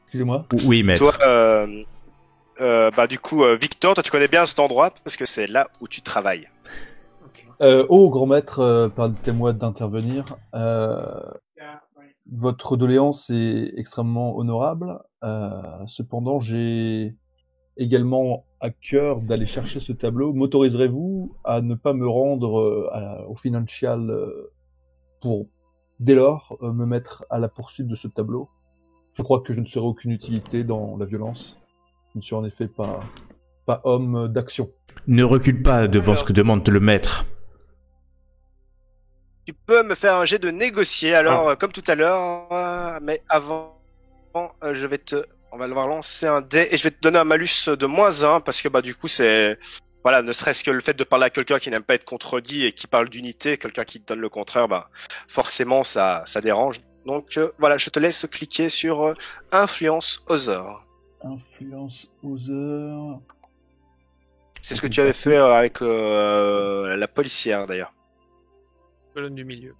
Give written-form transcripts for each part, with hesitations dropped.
Excusez-moi. Oui, maître. Toi, du coup, Victor, toi tu connais bien cet endroit parce que c'est là où tu travailles. Oh, grand maître, permettez-moi d'intervenir. Votre doléance est extrêmement honorable. Cependant, j'ai également à cœur d'aller chercher ce tableau. M'autoriserez-vous à ne pas me rendre au Financial pour, dès lors, me mettre à la poursuite de ce tableau? Je crois que je ne serai aucune utilité dans la violence. Je ne suis en effet pas homme d'action. Ne recule pas devant ce que demande le maître. Tu peux me faire un jet de négocier, alors comme tout à l'heure, mais avant, on va devoir lancer un dé et je vais te donner un malus de -1 parce que du coup c'est, voilà, ne serait-ce que le fait de parler à quelqu'un qui n'aime pas être contredit et qui parle d'unité, quelqu'un qui te donne le contraire, forcément ça dérange. Donc voilà, je te laisse cliquer sur Influence Other. Influence Other. C'est ce que tu avais fait avec la policière d'ailleurs. Colonne du milieu,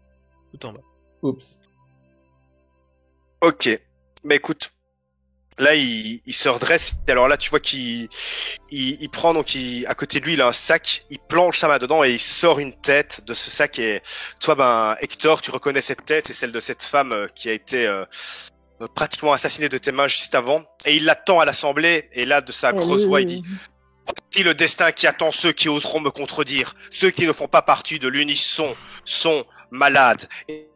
tout en bas. Oups. Ok, écoute, là il se redresse. Et alors là tu vois qu'il prend donc à côté de lui il a un sac, il plonge sa main dedans et il sort une tête de ce sac. Et toi Hector, tu reconnais cette tête, c'est celle de cette femme qui a été pratiquement assassinée de tes mains juste avant. Et il l'attend à l'assemblée et là de sa grosse voix il dit: voici le destin qui attend ceux qui oseront me contredire. Ceux qui ne font pas partie de l'unisson sont malades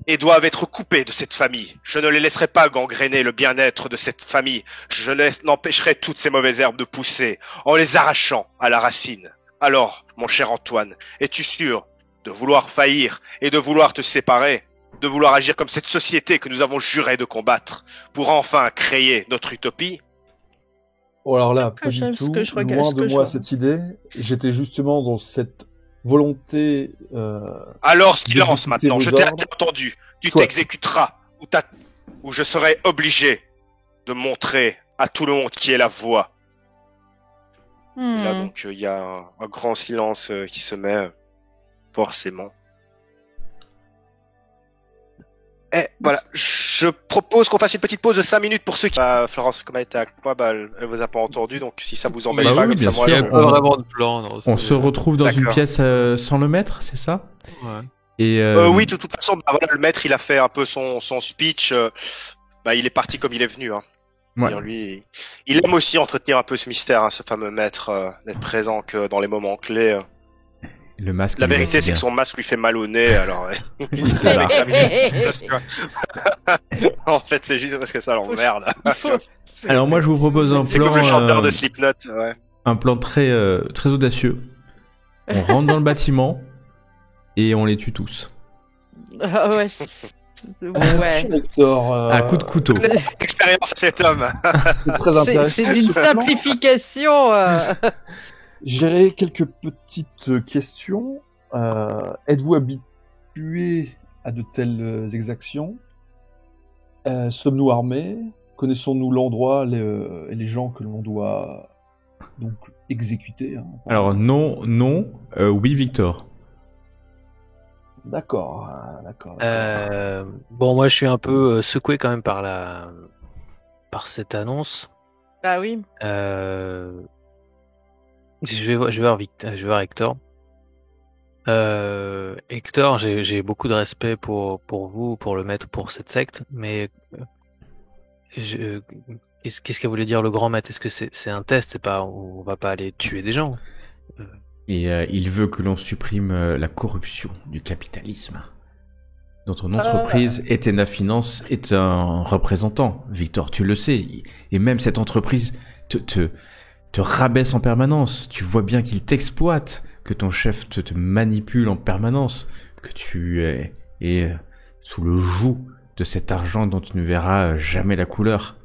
et doivent être coupés de cette famille. Je ne les laisserai pas gangréner le bien-être de cette famille. Je n'empêcherai toutes ces mauvaises herbes de pousser en les arrachant à la racine. Alors, mon cher Antoine, es-tu sûr de vouloir faillir et de vouloir te séparer, de vouloir agir comme cette société que nous avons juré de combattre pour enfin créer notre utopie? Oh, alors là, pas du tout. Loin de moi cette idée. J'étais justement dans cette volonté. Alors silence maintenant. Je t'ai assez entendu. Tu t'exécuteras ou je serai obligé de montrer à tout le monde qui est la voix. Et là donc il y a un grand silence qui se met forcément. Et voilà, je propose qu'on fasse une petite pause de 5 minutes pour ceux qui... Florence, comme elle était avec moi, elle vous a pas entendu, donc si ça vous embête pas, oui, comme ça, moi... Il n'y a pas vraiment de plan. Non, on se retrouve dans une pièce sans le maître, c'est ça? Ouais. Et oui, de toute façon, voilà, le maître, il a fait un peu son speech. Il est parti comme il est venu. Hein. Ouais. Lui, il aime aussi entretenir un peu ce mystère, hein, ce fameux maître, n'être présent que dans les moments clés. Le masque. La vérité, c'est que son masque lui fait mal au nez, alors il dit ça. Avec 5 minutes. En fait, c'est juste parce que ça l'emmerde. Alors moi, je vous propose un plan. C'est comme le chanteur de Slipknot, ouais. Un plan très audacieux. On rentre dans le bâtiment et on les tue tous. Ah ouais. Ouais. À coup de couteau. Expérience à cet homme. C'est très intéressant. C'est une simplification. J'aurais quelques petites questions. Êtes-vous habitué à de telles exactions? Sommes-nous armés? Connaissons-nous l'endroit et les gens que l'on doit donc exécuter, hein? Alors non, oui Victor. D'accord. Bon, moi je suis un peu secoué quand même par cette annonce. Bah oui. Je vais voir Hector. Hector, j'ai beaucoup de respect pour vous, pour le maître, pour cette secte, mais qu'est-ce qu'a voulu dire le grand maître? Est-ce que c'est un test? C'est pas, on va pas aller tuer des gens. Et il veut que l'on supprime la corruption du capitalisme. Dont ton entreprise, Etena Finance, est un représentant. Victor, tu le sais. Et même cette entreprise te rabaisse en permanence. Tu vois bien qu'il t'exploite, que ton chef te manipule en permanence, que tu es sous le joug de cet argent dont tu ne verras jamais la couleur.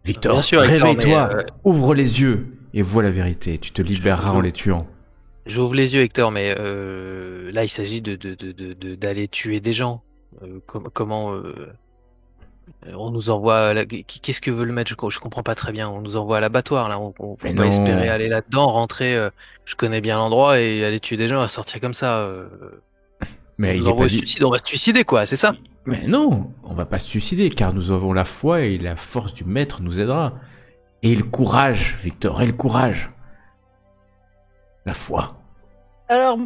Victor, réveille-toi, ouvre les yeux et vois la vérité. Tu te libéreras en les tuant. J'ouvre les yeux, Hector, mais là, il s'agit d'aller tuer des gens. Comment on nous envoie... Qu'est-ce que veut le maître? Je comprends pas très bien. On nous envoie à l'abattoir, là. On faut pas espérer aller là-dedans, rentrer... je connais bien l'endroit et aller tuer des gens, à sortir comme ça. Mais on nous envoie au suicide, on va se suicider, quoi, c'est ça? Mais non, on va pas se suicider, car nous avons la foi et la force du maître nous aidera. Et le courage, Victor, et le courage. La foi. Alors,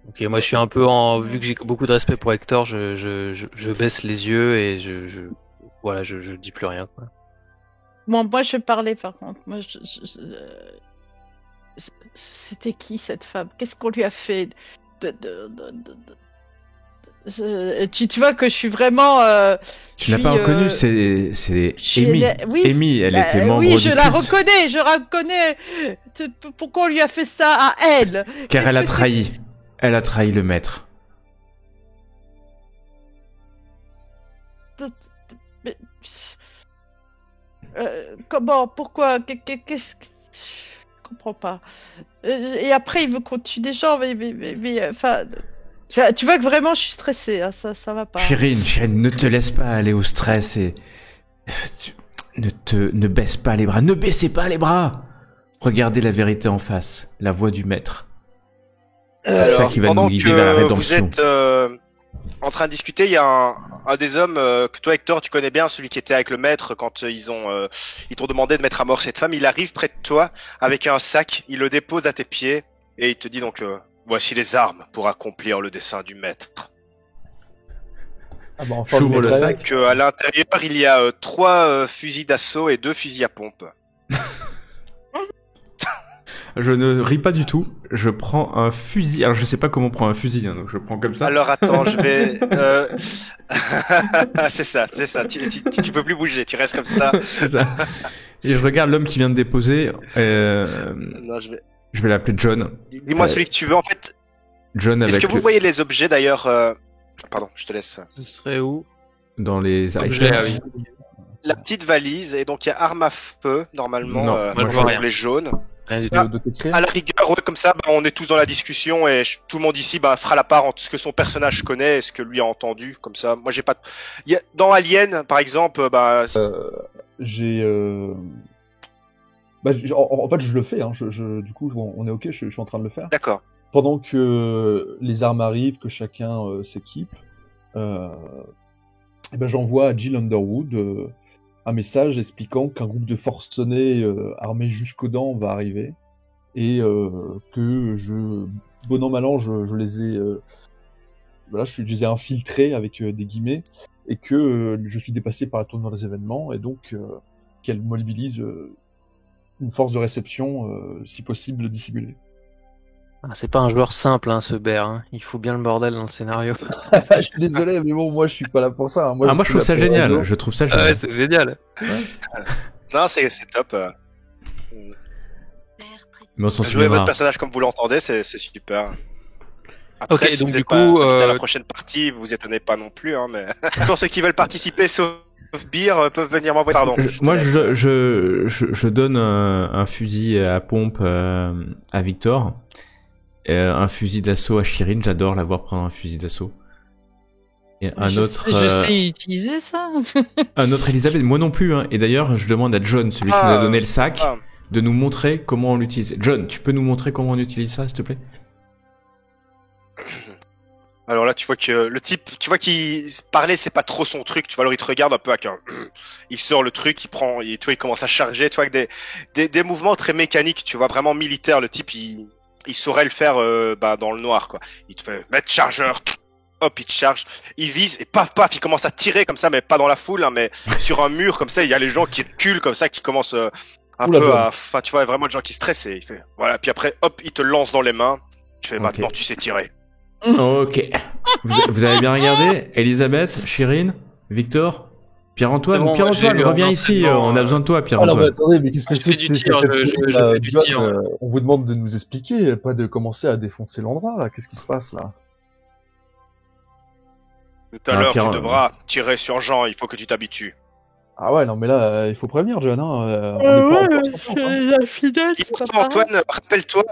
Ok, moi je suis un peu en. Vu que j'ai beaucoup de respect pour Hector, je baisse les yeux et voilà, je dis plus rien, quoi. bon, moi je parlais par contre. Moi, c'était qui cette femme? Qu'est-ce qu'on lui a fait? Tu vois que je suis vraiment. Tu n'as pas reconnu, c'est Amy. Oui, Amy, elle était membre oui, du je culte. la reconnais, je la reconnais. Pourquoi on lui a fait ça à elle? Car elle a Qu'est-ce que trahi. Elle a trahi le maître. Mais- comment? Pourquoi? Qu'est-ce que... Je comprends pas. Et après, il veut qu'on tue des gens, mais enfin... Tu vois que vraiment, je suis stressée, hein, ça va pas. Chirine, ne te laisse pas aller au stress et... Ne baisse pas les bras. Ne baissez pas les bras. Regardez la vérité en face. La voix du maître. C'est ça Alors, qui va nous pendant guider vers la que vous rédemption. êtes en train de discuter, il y a un des hommes que toi, Hector, tu connais bien, celui qui était avec le maître quand ils t'ont demandé de mettre à mort cette femme. Il arrive près de toi avec un sac, il le dépose à tes pieds et il te dit donc voici les armes pour accomplir le dessein du maître. Ah bah, enfin, J'ouvre le maître, sac. Que à l'intérieur, il y a 3 fusils d'assaut et 2 fusils à pompe. Je ne ris pas du tout. Je prends un fusil. Alors je sais pas comment on prend un fusil, hein, donc je prends comme ça. Alors attends, je vais. c'est ça. Tu peux plus bouger, tu restes comme ça. C'est ça. Et je regarde l'homme qui vient de déposer. Non, Je vais l'appeler John. Dis-moi celui que tu veux en fait. John avec Est-ce que vous le- voyez les objets d'ailleurs Pardon, je te laisse. Ce serait où? dans les Objet, items. ah oui. La petite valise et donc il y a arme à feu normalement. Non, moi, je dans vois rien. les jaunes. Rien du tout. Ah. de t'écrire. À la rigueur, ouais, comme ça, bah, on est tous dans la discussion et tout le monde ici fera la part entre ce que son personnage connaît et ce que lui a entendu. Comme ça, moi j'ai pas. Dans Alien, par exemple, J'ai. Bah, en fait, je le fais. Hein. Du coup, on est ok. Je suis en train de le faire. d'accord. Pendant que les armes arrivent, que chacun s'équipe, et ben j'envoie à Jill Underwood un message expliquant qu'un groupe de forcenés armés jusqu'aux dents va arriver et que bon an mal an, je les ai, voilà, je les ai infiltrés avec des guillemets et que je suis dépassé par la tournure des événements et donc qu'elle mobilise une force de réception, si possible dissimulée. Ah, c'est pas un joueur simple, hein, ce Bear. Hein. Il faut bien le bordel dans le scénario. Je suis désolé, mais bon, moi je suis pas là pour ça. Hein. Moi je trouve ça génial. Je trouve ça génial. c'est génial. Non, c'est top. Mais on s'en Jouez souviendra. votre personnage comme vous l'entendez, c'est super. Après, Ok, si donc vous du êtes pas coup, invité à la prochaine partie, vous étonnez pas non plus. Hein, mais pour ceux qui veulent participer, sauf Beer, peuvent venir m'envoyer. Pardon. Moi, je donne un fusil à pompe à Victor, un fusil d'assaut à Chirine. J'adore la voir prendre un fusil d'assaut. Et un autre, Je sais utiliser ça. un autre Elisabeth. Moi non plus. Hein. Et d'ailleurs, je demande à John, celui qui nous a donné le sac, de nous montrer comment on l'utilise. John, tu peux nous montrer comment on utilise ça, s'il te plaît? Alors là, tu vois que le type, tu vois qu'il parler, c'est pas trop son truc. Tu vois, alors il te regarde un peu avec un, il sort le truc, tu vois, il commence à charger. Tu vois, avec des mouvements très mécaniques. Tu vois, vraiment militaire. Le type, il saurait le faire dans le noir, quoi. Il te fait mettre chargeur. Hop, il te charge, il vise et paf paf, il commence à tirer comme ça, mais pas dans la foule, hein, mais sur un mur comme ça. Il y a les gens qui reculent comme ça, qui commencent un Oula, peu bon. à, enfin, tu vois, vraiment des gens qui stressent. Et il fait, voilà. Puis après, hop, il te lance dans les mains. Tu fais, Ok. maintenant, tu sais tirer. Ok. Vous avez bien regardé? Elisabeth, Chirine, Victor, Pierre-Antoine. C'est bon, Pierre-Antoine, j'ai eu reviens un ici. entraînement, On a besoin de toi, Ah non, mais Pierre-Antoine. attendez, mais qu'est-ce que Je c'est fais que du c'est tir, cette je folie, fais là, du John, tir. on vous demande de nous expliquer, pas de commencer à défoncer l'endroit, là. Qu'est-ce qui se passe, là? Tout à Ah, l'heure, Pierre, tu devras tirer sur Jean. Il faut que tu t'habitues. Ah ouais, non, mais là, il faut prévenir, John, hein. On est pas encore sur place, hein. La finesse, Et c'est pas pourtant, pareil. Antoine, rappelle-toi,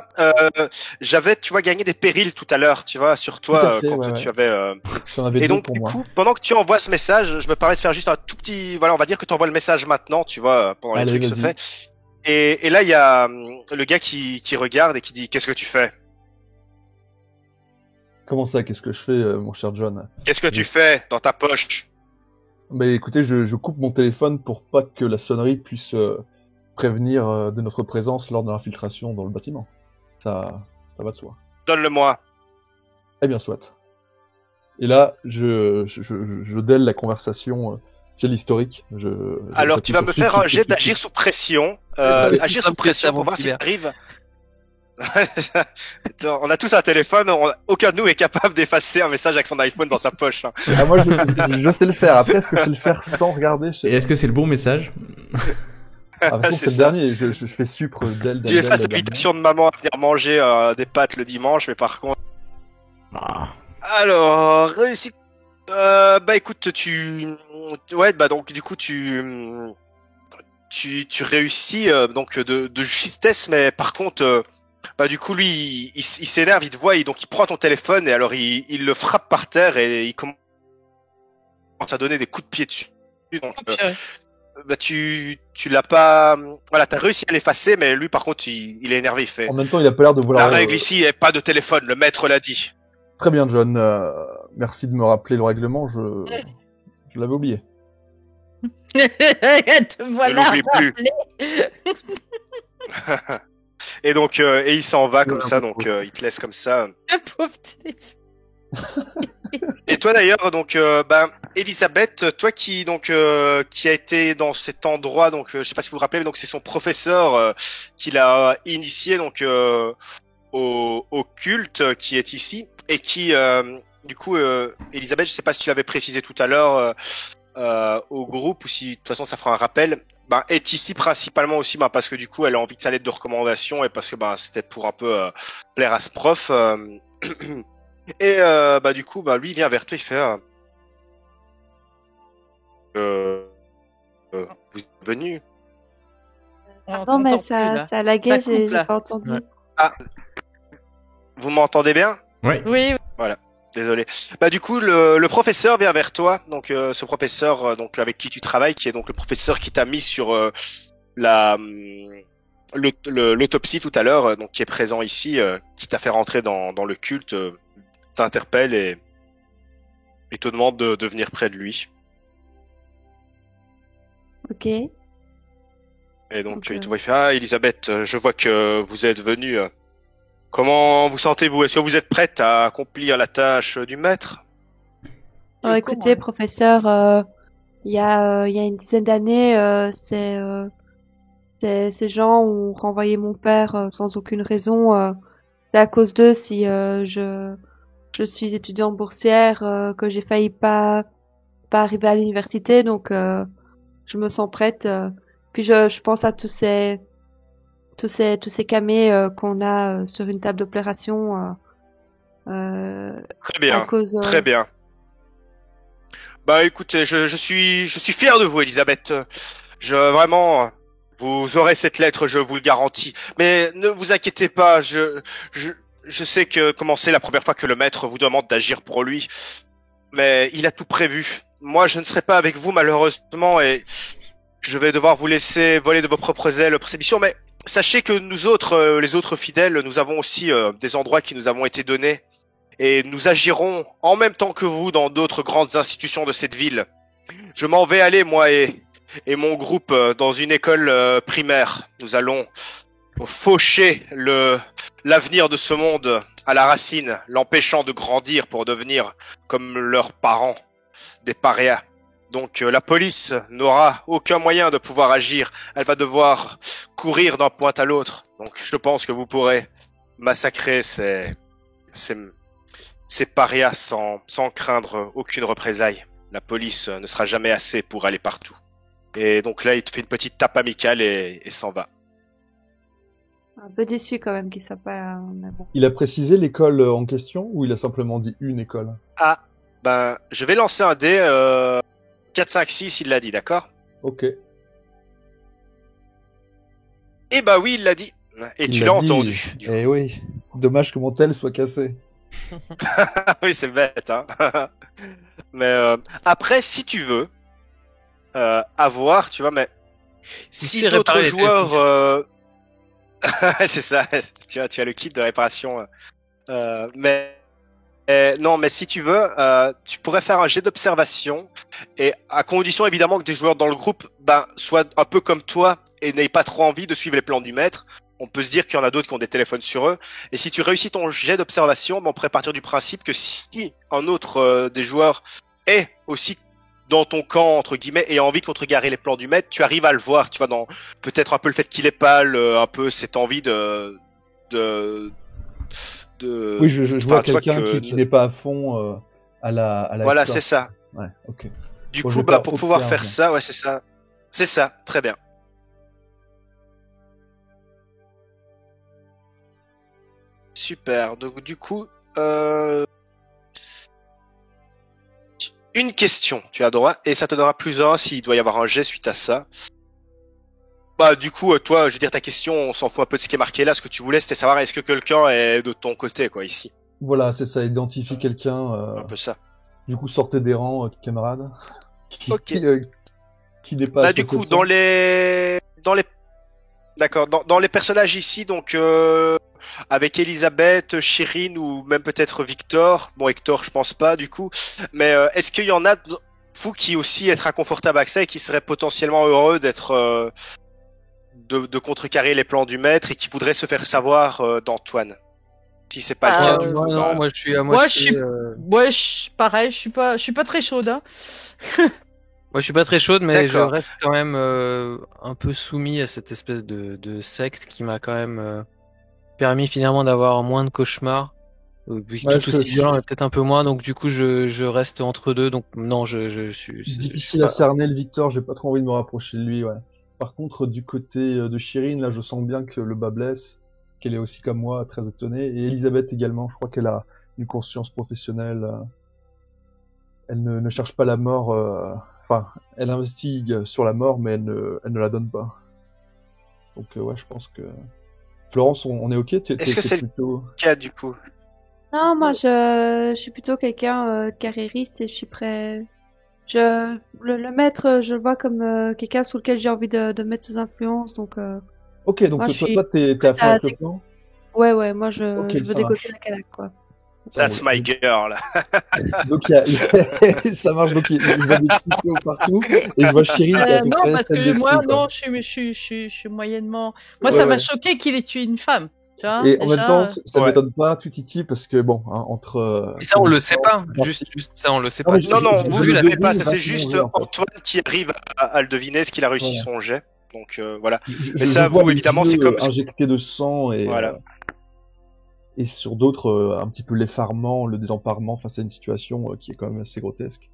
j'avais, tu vois, gagné des périls tout à l'heure, tu vois, sur Tout à toi, fait, quand ouais, tu ouais. avais. J'en avais Et deux donc, pour du moi. coup, pendant que tu envoies ce message, je me permets de faire juste un tout petit, voilà, on va dire que tu envoies le message maintenant, tu vois, pendant les Allez, trucs se vas-y. fait. Et là, il y a le gars qui regarde et qui dit, qu'est-ce que tu fais? Comment ça, qu'est-ce que je fais, mon cher John? Qu'est-ce que tu fais dans ta poche? Mais écoutez, je coupe mon téléphone pour pas que la sonnerie puisse prévenir de notre présence lors de l'infiltration dans le bâtiment. Ça va de soi. Donne-le-moi. Eh bien, soit. Et là, je déle la conversation via l'historique. Alors, j'appuie tu vas sur me suite, faire un suite, jet suite, d'agir suite. sous pression. Agir ça sous me presse pression à pour mon voir si filaire. t'arrives. On a tous un téléphone, aucun de nous est capable d'effacer un message avec son iPhone dans sa poche. Hein. Ah, moi, je sais le faire. Après, est-ce que je sais le faire sans regarder? Et est-ce que c'est le bon message? Ah, de toute façon, C'est c'est le ça. dernier. Je fais supre del. Tu effaces l'invitation de maman à venir manger des pâtes le dimanche, mais par contre. Ah. Alors, réussite. Bah écoute, ouais, bah donc du coup tu réussis donc de justesse, mais par contre, bah du coup lui il s'énerve, il te voit, donc il prend ton téléphone et alors il le frappe par terre et il commence à donner des coups de pied dessus. Donc bah tu l'as pas, voilà, t'as réussi à l'effacer, mais lui par contre il est énervé, il fait. En même temps, il a pas l'air de La vouloir. règle ici est pas de téléphone, le maître l'a dit. Très bien, John. Merci de me rappeler le règlement. Je l'avais oublié. Te voilà l'oublie plus. rappelé. Et donc et il s'en va comme Ouais, ça, un donc peu. il te laisse comme ça. Le pauvre téléphone. Et toi d'ailleurs, donc, Elisabeth, toi qui qui a été dans cet endroit, donc, je sais pas si vous vous rappelez, mais donc c'est son professeur qui l'a initié donc au culte qui est ici et qui, du coup, Elisabeth, je sais pas si tu l'avais précisé tout à l'heure au groupe ou si de toute façon ça fera un rappel. Est ici principalement aussi, parce que du coup elle a envie de sa lettre de recommandation et parce que c'était pour un peu plaire à ce prof. Et du coup, lui il vient vers toi, il fait vous êtes venu. On Non, mais t'entend plus, là. ça a lagué, Ça coupe, j'ai là. pas entendu. Ouais. Ah, vous m'entendez bien? Oui. Oui, Désolé. Du coup, le professeur vient vers toi, donc ce professeur donc avec qui tu travailles, qui est donc le professeur qui t'a mis sur l'autopsie tout à l'heure, donc qui est présent ici, qui t'a fait rentrer dans le culte, t'interpelle et te demande de venir près de lui. Ok. Et donc Ok. il te voit, il fait Elisabeth, je vois que vous êtes venue. Comment vous sentez-vous? Est-ce que vous êtes prête à accomplir la tâche du maître? Alors, écoutez, professeur, il y a une dizaine d'années, ces gens ont renvoyé mon père sans aucune raison. C'est à cause d'eux si je suis étudiante boursière, que j'ai failli pas arriver à l'université, donc je me sens prête. Puis je pense à tous ces camés qu'on a sur une table d'opération Très bien. à cause. Très bien. Écoutez, je suis fier de vous, Elisabeth. Vraiment, vous aurez cette lettre, je vous le garantis. Mais ne vous inquiétez pas, je sais que comment c'est la première fois que le maître vous demande d'agir pour lui, mais il a tout prévu. Moi, je ne serai pas avec vous malheureusement et je vais devoir vous laisser voler de vos propres ailes pour cette mission. Mais sachez que nous autres, les autres fidèles, nous avons aussi des endroits qui nous avons été donnés. Et nous agirons en même temps que vous dans d'autres grandes institutions de cette ville. Je m'en vais aller, moi et mon groupe, dans une école primaire. Nous allons faucher l'avenir de ce monde à la racine, l'empêchant de grandir pour devenir comme leurs parents, des parias. Donc la police n'aura aucun moyen de pouvoir agir. Elle va devoir courir d'un point à l'autre. Donc je pense que vous pourrez massacrer ces parias sans craindre aucune représaille. La police ne sera jamais assez pour aller partout. Et donc là, il te fait une petite tape amicale et s'en va. Un peu déçu quand même qu'il soit pas là, mais bon. Il a précisé l'école en question ou il a simplement dit une école? Je vais lancer un dé 4, 5, 6, il l'a dit, d'accord? Ok. Eh oui, il l'a dit. Et Il tu l'a l'as dit. entendu. Eh oui. Dommage que mon tel soit cassé. Oui, c'est bête, hein. Mais après, si tu veux avoir, tu vois, mais si sais d'autres réparer les joueurs, c'est ça, tu as le kit de réparation. Mais Non, mais si tu veux, tu pourrais faire un jet d'observation et à condition évidemment que des joueurs dans le groupe soient un peu comme toi et n'aient pas trop envie de suivre les plans du maître. On peut se dire qu'il y en a d'autres qui ont des téléphones sur eux. Et si tu réussis ton jet d'observation, on pourrait partir du principe que si un autre des joueurs est aussi dans ton camp, entre guillemets, et a envie de contrecarrer les plans du maître, tu arrives à le voir, tu vois, dans peut-être un peu le fait qu'il est pâle, un peu cette envie de... Oui, je vois quelqu'un qui n'est pas à fond à la Voilà, histoire. c'est ça. Ouais, ok. Du Bon, je coup, vais faire pour pouvoir observe. faire ça, ouais, c'est ça. C'est ça, très bien. Super. Donc, du coup, une question, tu as droit, et ça te donnera plus un s'il doit y avoir un jet suite à ça. Bah, du coup, toi, je veux dire, ta question, on s'en fout un peu de ce qui est marqué là. Ce que tu voulais, c'était savoir est-ce que quelqu'un est de ton côté, quoi, ici. Voilà, c'est ça, identifie quelqu'un. Un peu ça. Du coup, sortez des rangs, camarades. Ok. Qui n'est pas. Bah, du coup, dans les d'accord, dans les personnages ici, donc avec Elisabeth, Chirine ou même peut-être Victor. Bon, Hector, je pense pas du coup. Mais est-ce qu'il y en a vous qui aussi être inconfortable avec ça et qui seraient potentiellement heureux d'être de contrecarrer les plans du maître et qui voudraient se faire savoir d'Antoine? Si c'est pas le cas, du coup, non, bah, moi je suis à Moi, moitié. pareil, je suis pas très chaude. Hein. Moi, je suis pas très chaude, mais je D'accord. reste quand même un peu soumis à cette espèce de secte qui m'a quand même permis finalement d'avoir moins de cauchemars. Puis Ouais, tout aussi violent, mais peut-être un peu moins. Donc du coup, je reste entre deux. Donc non, je suis. difficile à cerner le Victor, j'ai pas trop envie de me rapprocher de lui, ouais. Par contre, du côté de Chirine, là, je sens bien que le bas blesse, qu'elle est aussi comme moi, très étonnée. Et Elisabeth également, je crois qu'elle a une conscience professionnelle. Elle ne cherche pas la mort. Enfin, elle investigue sur la mort, mais elle ne la donne pas. Donc ouais, je pense que... Florence, on est ok? Est-ce que c'est plutôt... le cas du coup? Non, moi je suis plutôt quelqu'un de carriériste et je suis prêt. Le maître, je le vois comme quelqu'un sur lequel j'ai envie de mettre ses influences, donc Ok, donc moi je suis toi t'es à prête fond avec le plan? ouais, moi Ok, je veux ça dégoter marche. la calaque, quoi. Ça That's roule. my girl. Donc ça marche, donc il voit des psychos partout, et je vois Chirine qui est à peu Non, près parce saine que moi, d'esprit, quoi. non, je suis moyennement. Moi, Ouais, ça m'a ouais. choqué qu'il ait tué une femme. Tu vois, Et en même temps, déjà. ça ne Ouais. m'étonne pas, Titi, parce que bon, hein, entre... Mais ça, on le sait pas. Bon, Juste ça, on le sait non, pas. mais Non, non, je vous le savez devine pas, ça c'est vachement juste bien, en fait. Antoine qui arrive à le deviner, ce qu'il a réussi Voilà. son jet. Donc voilà. Je, Mais je ça, vois vous, les évidemment, yeux c'est comme... injectés de sang Voilà. et sur d'autres un petit peu l'effarement, le désemparement face à une situation qui est quand même assez grotesque.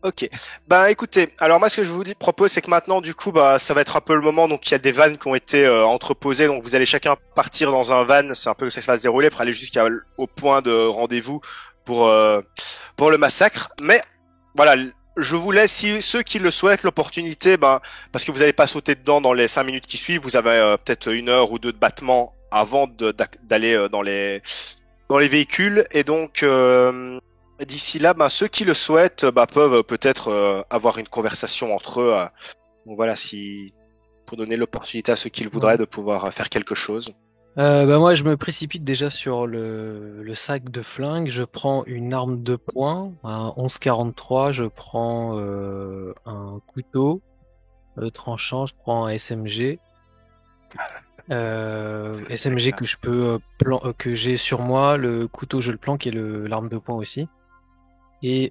Ok. Bah écoutez, alors moi ce que je vous propose, c'est que maintenant, du coup, bah ça va être un peu le moment. Donc il y a des vannes qui ont été entreposées. Donc vous allez chacun partir dans un van. C'est un peu ça que ça va se dérouler pour aller jusqu'au point de rendez-vous pour le massacre. Mais voilà, je vous laisse, si ceux qui le souhaitent, l'opportunité, ben, parce que vous n'allez pas sauter dedans dans les 5 minutes qui suivent, vous avez peut-être 1 heure ou 2 de battement avant d'aller dans les véhicules, et donc d'ici là, ben, ceux qui le souhaitent peuvent peut-être avoir une conversation entre eux. Donc voilà, si pour donner l'opportunité à ceux qui le voudraient de pouvoir faire quelque chose. Bah moi, je me précipite déjà sur le sac de flingue. Je prends une arme de poing, un 11-43. Je prends un couteau tranchant. Je prends un SMG. SMG que je peux que j'ai sur moi. Le couteau, je le planque, et l'arme de poing aussi. Et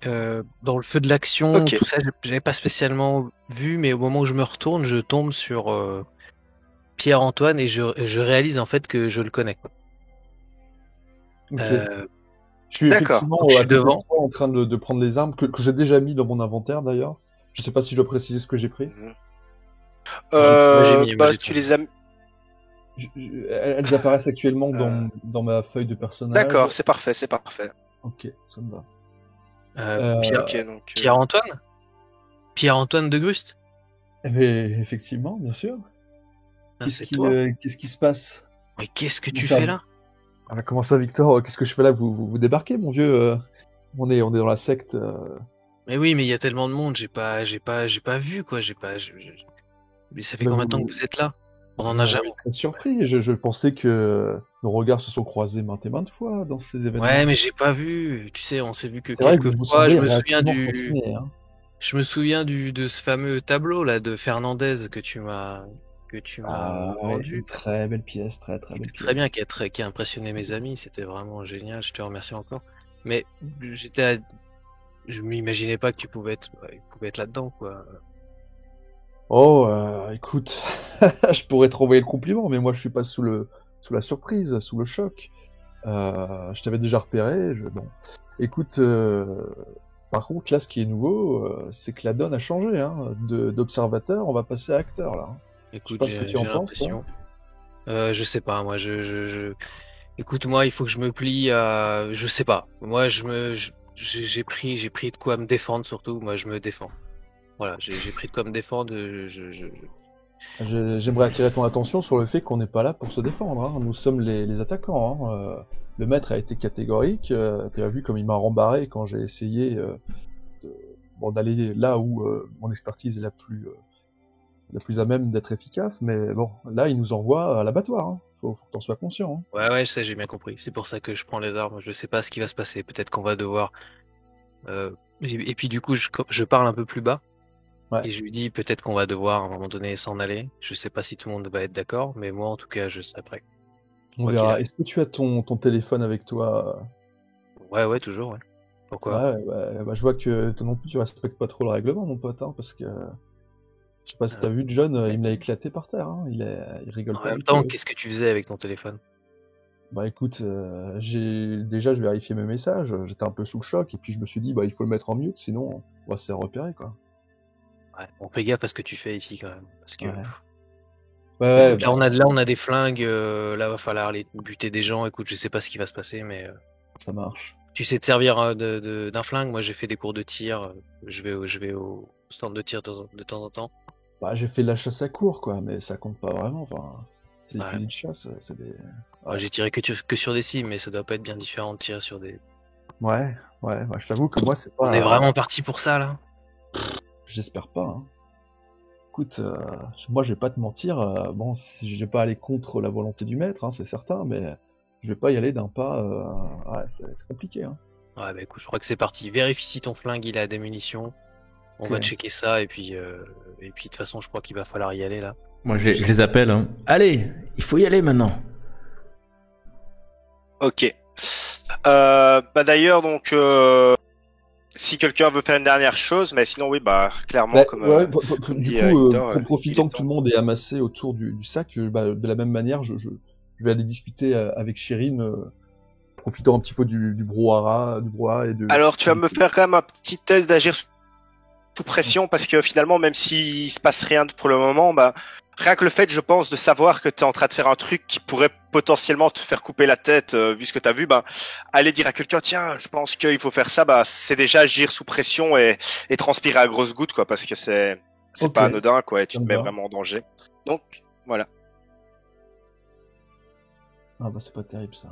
dans le feu de l'action, Ok. tout ça, j'avais pas spécialement vu, mais au moment où je me retourne, je tombe sur Pierre-Antoine et je réalise en fait que je le connais. Ok. Euh, Je suis D'accord. effectivement Donc, je à suis côté de devant. toi en train de prendre les armes que j'ai déjà mis dans mon inventaire d'ailleurs. Je sais pas si je dois préciser ce que j'ai pris. Moi, j'ai Tu tout. les as. Elles apparaissent actuellement dans ma feuille de personnage. D'accord, c'est parfait, c'est parfait. Ok, ça me va. Ok, donc. Pierre-Antoine Pierre-Antoine de Grust. Eh ben, effectivement, bien sûr. Ah, c'est toi. Qu'est-ce qui se passe? Mais qu'est-ce que tu Enfin, fais là? Ah, comment ça, Victor? Qu'est-ce que je fais là? Vous débarquez, mon vieux? On est dans la secte. Mais oui, mais il y a tellement de monde, j'ai pas vu quoi, Mais ça fait Mais combien de temps vous- que vous êtes là? On en a jamais. Très surpris. Je pensais que nos regards se sont croisés maintes et maintes fois dans ces événements. Ouais, mais j'ai pas vu. Tu sais, on s'est vu que C'est vrai que quelques vous fois. semblez Je me souviens relativement fasciné, hein. Je me souviens de ce fameux tableau là de Fernandez que tu m'as Ah ouais, rendu. une très belle pièce, très Qui belle était pièce. très bien, qui a impressionné mes amis. C'était vraiment génial. Je te remercie encore. Mais j'étais, je m'imaginais pas que tu pouvais être là-dedans, quoi. Oh, écoute, je pourrais te renvoyer le compliment, mais moi je suis pas sous la surprise, sous le choc. Je t'avais déjà repéré. Bon, écoute, par contre là, ce qui est nouveau, c'est que la donne a changé, hein. D'observateur, on va passer à acteur là, hein. Écoute, Je sais pas ce que tu en penses, l'impression. Je sais pas, moi, écoute, moi, il faut que je me plie à, je sais pas. Moi, j'ai pris de quoi me défendre surtout. Moi, je me défends. Voilà, j'ai pris de quoi me défendre. J'aimerais attirer ton attention sur le fait qu'on n'est pas là pour se défendre, hein. Nous sommes les attaquants, hein. Le maître a été catégorique. Tu as vu comme il m'a rembarré quand j'ai essayé d'aller là où mon expertise est la plus à même d'être efficace. Mais bon, là, il nous envoie à l'abattoir, hein. Faut que t'en sois conscient, hein. Ouais, je sais, j'ai bien compris. C'est pour ça que je prends les armes. Je sais pas ce qui va se passer. Peut-être qu'on va devoir. Et puis du coup, je parle un peu plus bas. Ouais. Et je lui dis peut-être qu'on va devoir à un moment donné s'en aller. Je sais pas si tout le monde va être d'accord, mais moi en tout cas je serai prêt. On Quoi qu'il verra. arrive. Est-ce que tu as ton téléphone avec toi? Ouais, toujours, ouais. Pourquoi? Ouais, je vois que toi non plus tu respectes pas trop le règlement, mon pote, hein, parce que je sais pas si t'as vu John, il me l'a éclaté par terre, hein. Il rigole En pas même du temps, tout. qu'est-ce que tu faisais avec ton téléphone? Bah écoute, j'ai déjà je vérifiais mes messages, j'étais un peu sous le choc et puis je me suis dit bah il faut le mettre en mute sinon on va se faire repérer quoi. Ouais, on fait gaffe à ce que tu fais ici quand même. Parce que Ouais. Ouais, écoute, là on a des flingues, là va falloir aller buter des gens. Écoute, je sais pas ce qui va se passer, mais ça marche. tu sais te servir d'un flingue. Moi j'ai fait des cours de tir. Je vais au stand de tir de temps en temps. Bah j'ai fait de la chasse à court quoi, mais ça compte pas vraiment, enfin c'est des Ouais. fusils de chasse, c'est des... Moi, j'ai tiré que sur des cibles, mais ça doit pas être bien différent de tirer sur des. Ouais, bah, je t'avoue que moi c'est pas... On est vraiment parti pour ça là? J'espère pas, hein. Écoute, moi je vais pas te mentir, bon si je vais pas aller contre la volonté du maître, hein, c'est certain, mais je vais pas y aller d'un pas, ouais c'est compliqué, hein. Ouais, bah écoute, je crois que c'est parti. Vérifie si ton flingue il a des munitions. On Ok. va checker ça et puis de toute façon, je crois qu'il va falloir y aller là. Moi, je les appelle, hein. Allez, il faut y aller maintenant. Ok. Bah d'ailleurs, donc, si quelqu'un veut faire une dernière chose, mais sinon, oui, bah, clairement, Bah, comme ouais, comme du dit coup, Victor, profitant il est que tout le monde est amassé autour du sac, bah, de la même manière, je vais aller discuter avec Chérine, profitant un petit peu du brouhaha et de... Alors, tu vas me faire quand même un petit test d'agir sous pression, parce que finalement, même s'il se passe rien pour le moment, bah, rien que le fait, je pense, de savoir que tu es en train de faire un truc qui pourrait potentiellement te faire couper la tête, vu ce que tu as vu, bah, aller dire à quelqu'un, tiens, je pense qu'il faut faire ça, bah, c'est déjà agir sous pression et transpirer à grosses gouttes, quoi, parce que c'est Ok. pas anodin, quoi, et tu Ça te me mets va. vraiment en danger. Donc, voilà. Ah bah c'est pas terrible ça.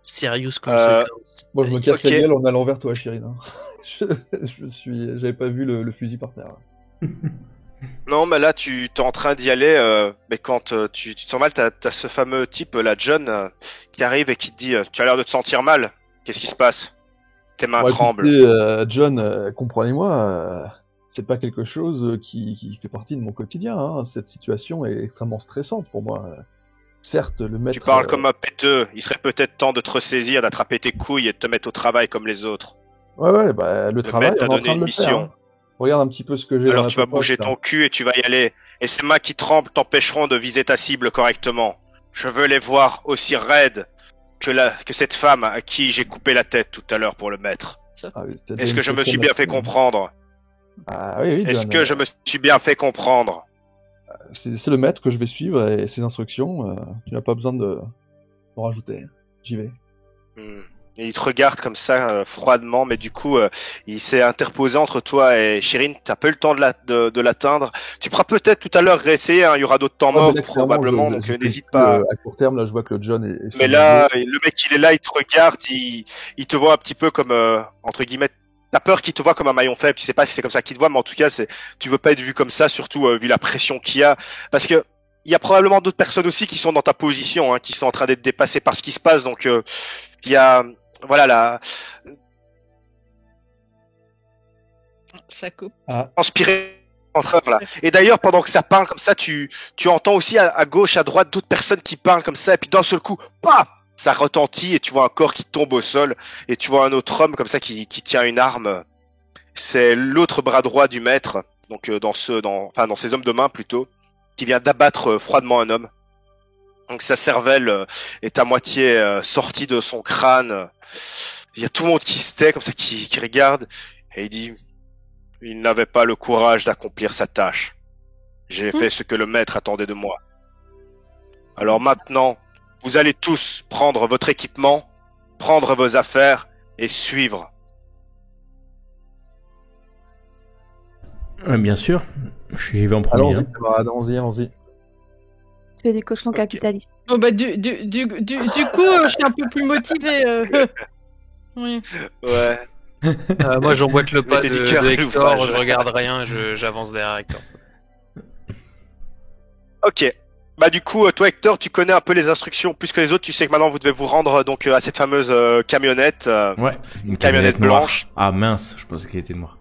Serious Euh, consequence. Bon, je me casse la Ok. gueule en allant vers toi, Chérine, hein. J'avais pas vu le fusil par terre. Non, mais là, tu es en train d'y aller, mais quand tu te sens mal, t'as ce fameux type, là, John, qui arrive et qui te dit, tu as l'air de te sentir mal. Qu'est-ce qui se passe? Tes mains Ouais, tremblent. écoutez, John, comprenez-moi, c'est pas quelque chose qui fait partie de mon quotidien, hein. Cette situation est extrêmement stressante pour moi. Certes, le maître... Tu parles comme un péteux. Il serait peut-être temps de te ressaisir, d'attraper tes couilles et de te mettre au travail comme les autres. Ouais, bah, le Le travail, maître on t'a est en donné train de une le faire, mission. hein. Regarde un petit peu ce que j'ai dans Alors la tu vas popote, bouger là. ton cul et tu vas y aller. Et ces mains qui tremblent t'empêcheront de viser ta cible correctement. Je veux les voir aussi raides que cette femme à qui j'ai coupé la tête tout à l'heure pour le maître. Ah, oui, t'as Est-ce déjà que une je me question suis bien fait là-dessus, hein. comprendre? Ah oui, Est-ce John, que je me suis bien fait comprendre? c'est le maître que je vais suivre et ses instructions, tu n'as pas besoin de rajouter. J'y vais. Et il te regarde comme ça, froidement, mais du coup, il s'est interposé entre toi et Chérine. T'as peu le temps de l'atteindre. Tu pourras peut-être tout à l'heure réessayer, hein, il y aura d'autres temps Ah, mais morts là, clairement, probablement, donc je n'hésite fais pas. à court terme, là, je vois que le John est sur Mais le là, dos. le mec il est là, il te regarde, il te voit un petit peu comme, entre guillemets, t'as peur qu'il te voit comme un maillon faible. Tu sais pas si c'est comme ça qu'il te voit, mais en tout cas, tu veux pas être vu comme ça, surtout vu la pression qu'il y a, parce que il y a probablement d'autres personnes aussi qui sont dans ta position, qui sont en train d'être dépassées par ce qui se passe. Donc il y a, voilà, Ça coupe. inspiré entre eux, là. Et d'ailleurs, pendant que ça parle comme ça, tu entends aussi à gauche, à droite, d'autres personnes qui parlent comme ça, et puis d'un seul coup, paf, ça retentit, et tu vois un corps qui tombe au sol, et tu vois un autre homme comme ça qui tient une arme. C'est l'autre bras droit du maître, donc dans ces hommes de main plutôt, qui vient d'abattre froidement un homme. Donc sa cervelle est à moitié sortie de son crâne. Il y a tout le monde qui se tait comme ça, qui regarde, et il dit: il n'avait pas le courage d'accomplir sa tâche. J'ai fait ce que le maître attendait de moi. Alors maintenant, vous allez tous prendre votre équipement, prendre vos affaires et suivre. Bien sûr, j'y vais en premier. Allons-y, camarades, allons-y. Tu es des cochons capitalistes. Bon, bah, du coup, je suis un peu plus motivé. Oui. Ouais. Moi, j'emboîte le pas Mettez de du cœur à Hector, l'ouvrage. je regarde rien, j'avance derrière Hector. Ok. Bah du coup, toi Hector, tu connais un peu les instructions plus que les autres. Tu sais que maintenant vous devez vous rendre donc à cette fameuse camionnette. Ouais, une camionnette noire. blanche. Ah mince, je pensais qu'elle était noire.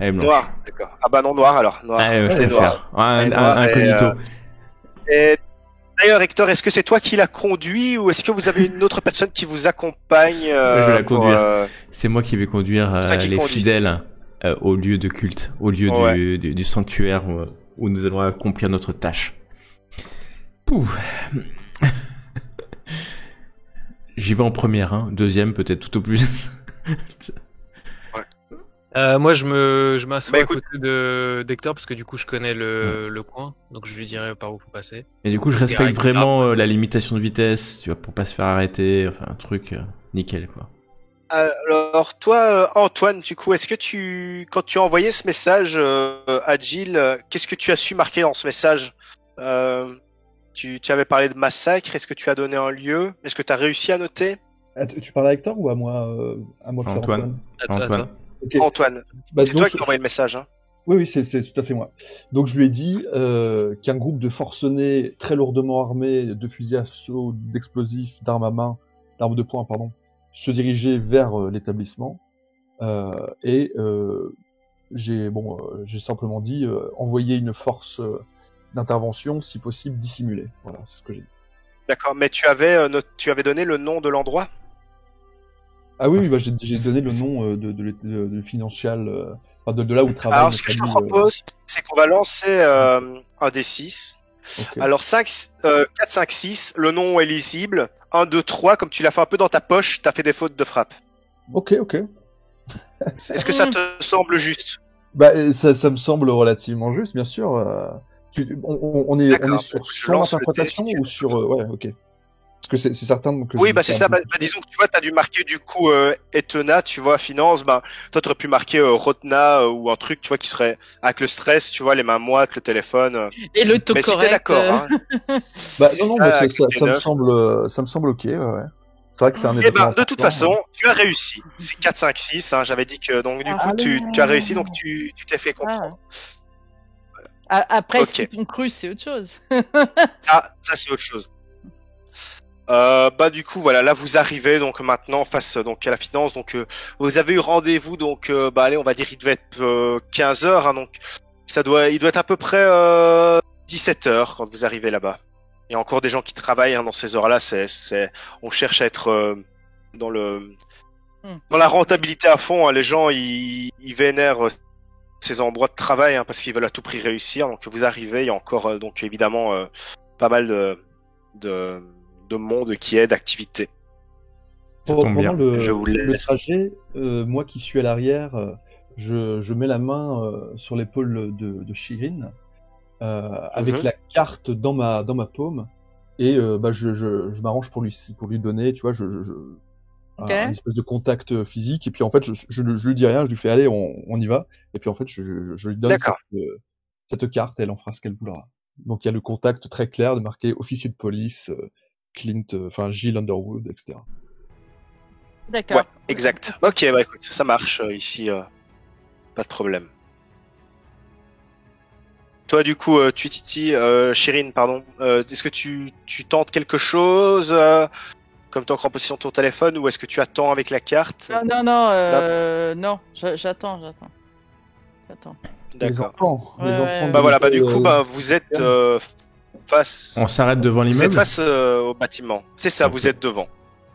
Elle est blanche. Noire, d'accord. Ah bah non, noir alors. Noir. Ah, je Elle est préfère. noire. Ouais, Elle est noire incognito. Et d'ailleurs, Hector, est-ce que c'est toi qui la conduis ou est-ce que vous avez une autre personne qui vous accompagne Je vais la pour, conduire. C'est moi qui vais conduire toi qui les conduis. fidèles au lieu de culte, au lieu Ouais. du sanctuaire où nous allons accomplir notre tâche. Pouf. J'y vais en première, deuxième peut-être tout au plus. Moi, je m'assois Bah, à écoute. côté d'Hector parce que du coup, je connais le coin, donc je lui dirai par où faut passer. Et du coup, je Je dirais respecte que- vraiment la limitation de vitesse, tu vois, pour pas se faire arrêter, enfin un truc nickel quoi. Alors toi, Antoine, du coup, est-ce que quand tu as envoyé ce message à Jill, qu'est-ce que tu as su marquer dans ce message tu avais parlé de massacre, est-ce que tu as donné un lieu? Est-ce que tu as réussi à noter? Ah, tu parles à Hector ou à moi Pierre Antoine. À toi, à Antoine. toi. Ok. Antoine, Bah, c'est donc, toi qui as envoyé le message, hein? Oui, c'est tout à fait moi. Donc je lui ai dit qu'un groupe de forcenés très lourdement armés de fusils à assaut, d'explosifs, d'armes de poing, pardon, se dirigeait vers l'établissement. Et j'ai simplement dit envoyer une force d'intervention, si possible dissimulée. Voilà, c'est ce que j'ai dit. D'accord, mais tu avais donné le nom de l'endroit? Ah oui, bah, j'ai donné le nom de Financial, enfin de là où travaille Alors, notre ce que je te ami, propose, c'est qu'on va lancer un D6. ok. Alors, 4, 5, 6, le nom est lisible. 1, 2, 3, comme tu l'as fait un peu dans ta poche, t'as fait des fautes de frappe. Ok. Est-ce que ça te semble juste? Bah, ça me semble relativement juste, bien sûr. On est D'accord, sur je son lance le interprétation test, si tu ou sur... ouais, ok. Parce que c'est certain que... Oui, je bah me c'est fais ça. un peu Bah, disons que tu vois, t'as dû marquer du coup Etena, tu vois, finance. Bah, toi, t'aurais pu marquer Rotna ou un truc, tu vois, qui serait avec le stress, tu vois, les mains moites, le téléphone. Et Mais si t'es l'autocorrect. d'accord, hein. Bah, C'est non, ça, mais avec le ça me T9. ça me semble ok, ouais. C'est vrai que c'est un Eh événement ben, de toute important, façon, tu as réussi. C'est 4, 5, 6. Hein. J'avais dit que donc du coup, tu as réussi, donc tu t'es fait comprendre. Après, Ok. ce qu'ils t'ont cru, c'est autre chose. Ah, ça c'est autre chose. Bah du coup voilà, là vous arrivez donc maintenant face donc à la finance, donc vous avez eu rendez-vous donc bah allez on va dire il devait être 15 heures, hein, donc il doit être à peu près 17 heures quand vous arrivez là-bas. Il y a encore des gens qui travaillent dans ces heures-là, on cherche à être dans la rentabilité à fond, hein. Les gens ils vénèrent ces endroits de travail parce qu'ils veulent à tout prix réussir. Donc vous arrivez, il y a encore donc évidemment pas mal de monde qui est d'activité. Ça tombe Pendant bien. Je vous le laisse. trajet, moi qui suis à l'arrière, je mets la main sur l'épaule de Shirin, avec Mhm. la carte dans ma paume, et bah, je m'arrange pour lui donner, tu vois, Ok. un espèce de contact physique, et puis en fait, je lui dis rien, je lui fais allez, on y va, et puis en fait, je lui donne D'accord. cette carte, elle en fera ce qu'elle voudra. Donc il y a le contact très clair de marqué officier de police, Gill Underwood, etc. D'accord. Ouais, exact. Ok, bah écoute, ça marche ici, pas de problème. Toi, du coup, Chirine, pardon, est-ce que tu tentes quelque chose comme t'es encore en possession de ton téléphone ou est-ce que tu attends avec la carte? Non, non, j'attends. Les D'accord. enfants. Ouais, Les ouais. enfants Bah voilà, bah du de- coup, bah vous êtes face. On s'arrête devant Vous êtes l'immeuble. face au bâtiment. C'est ça, Ok. vous êtes devant.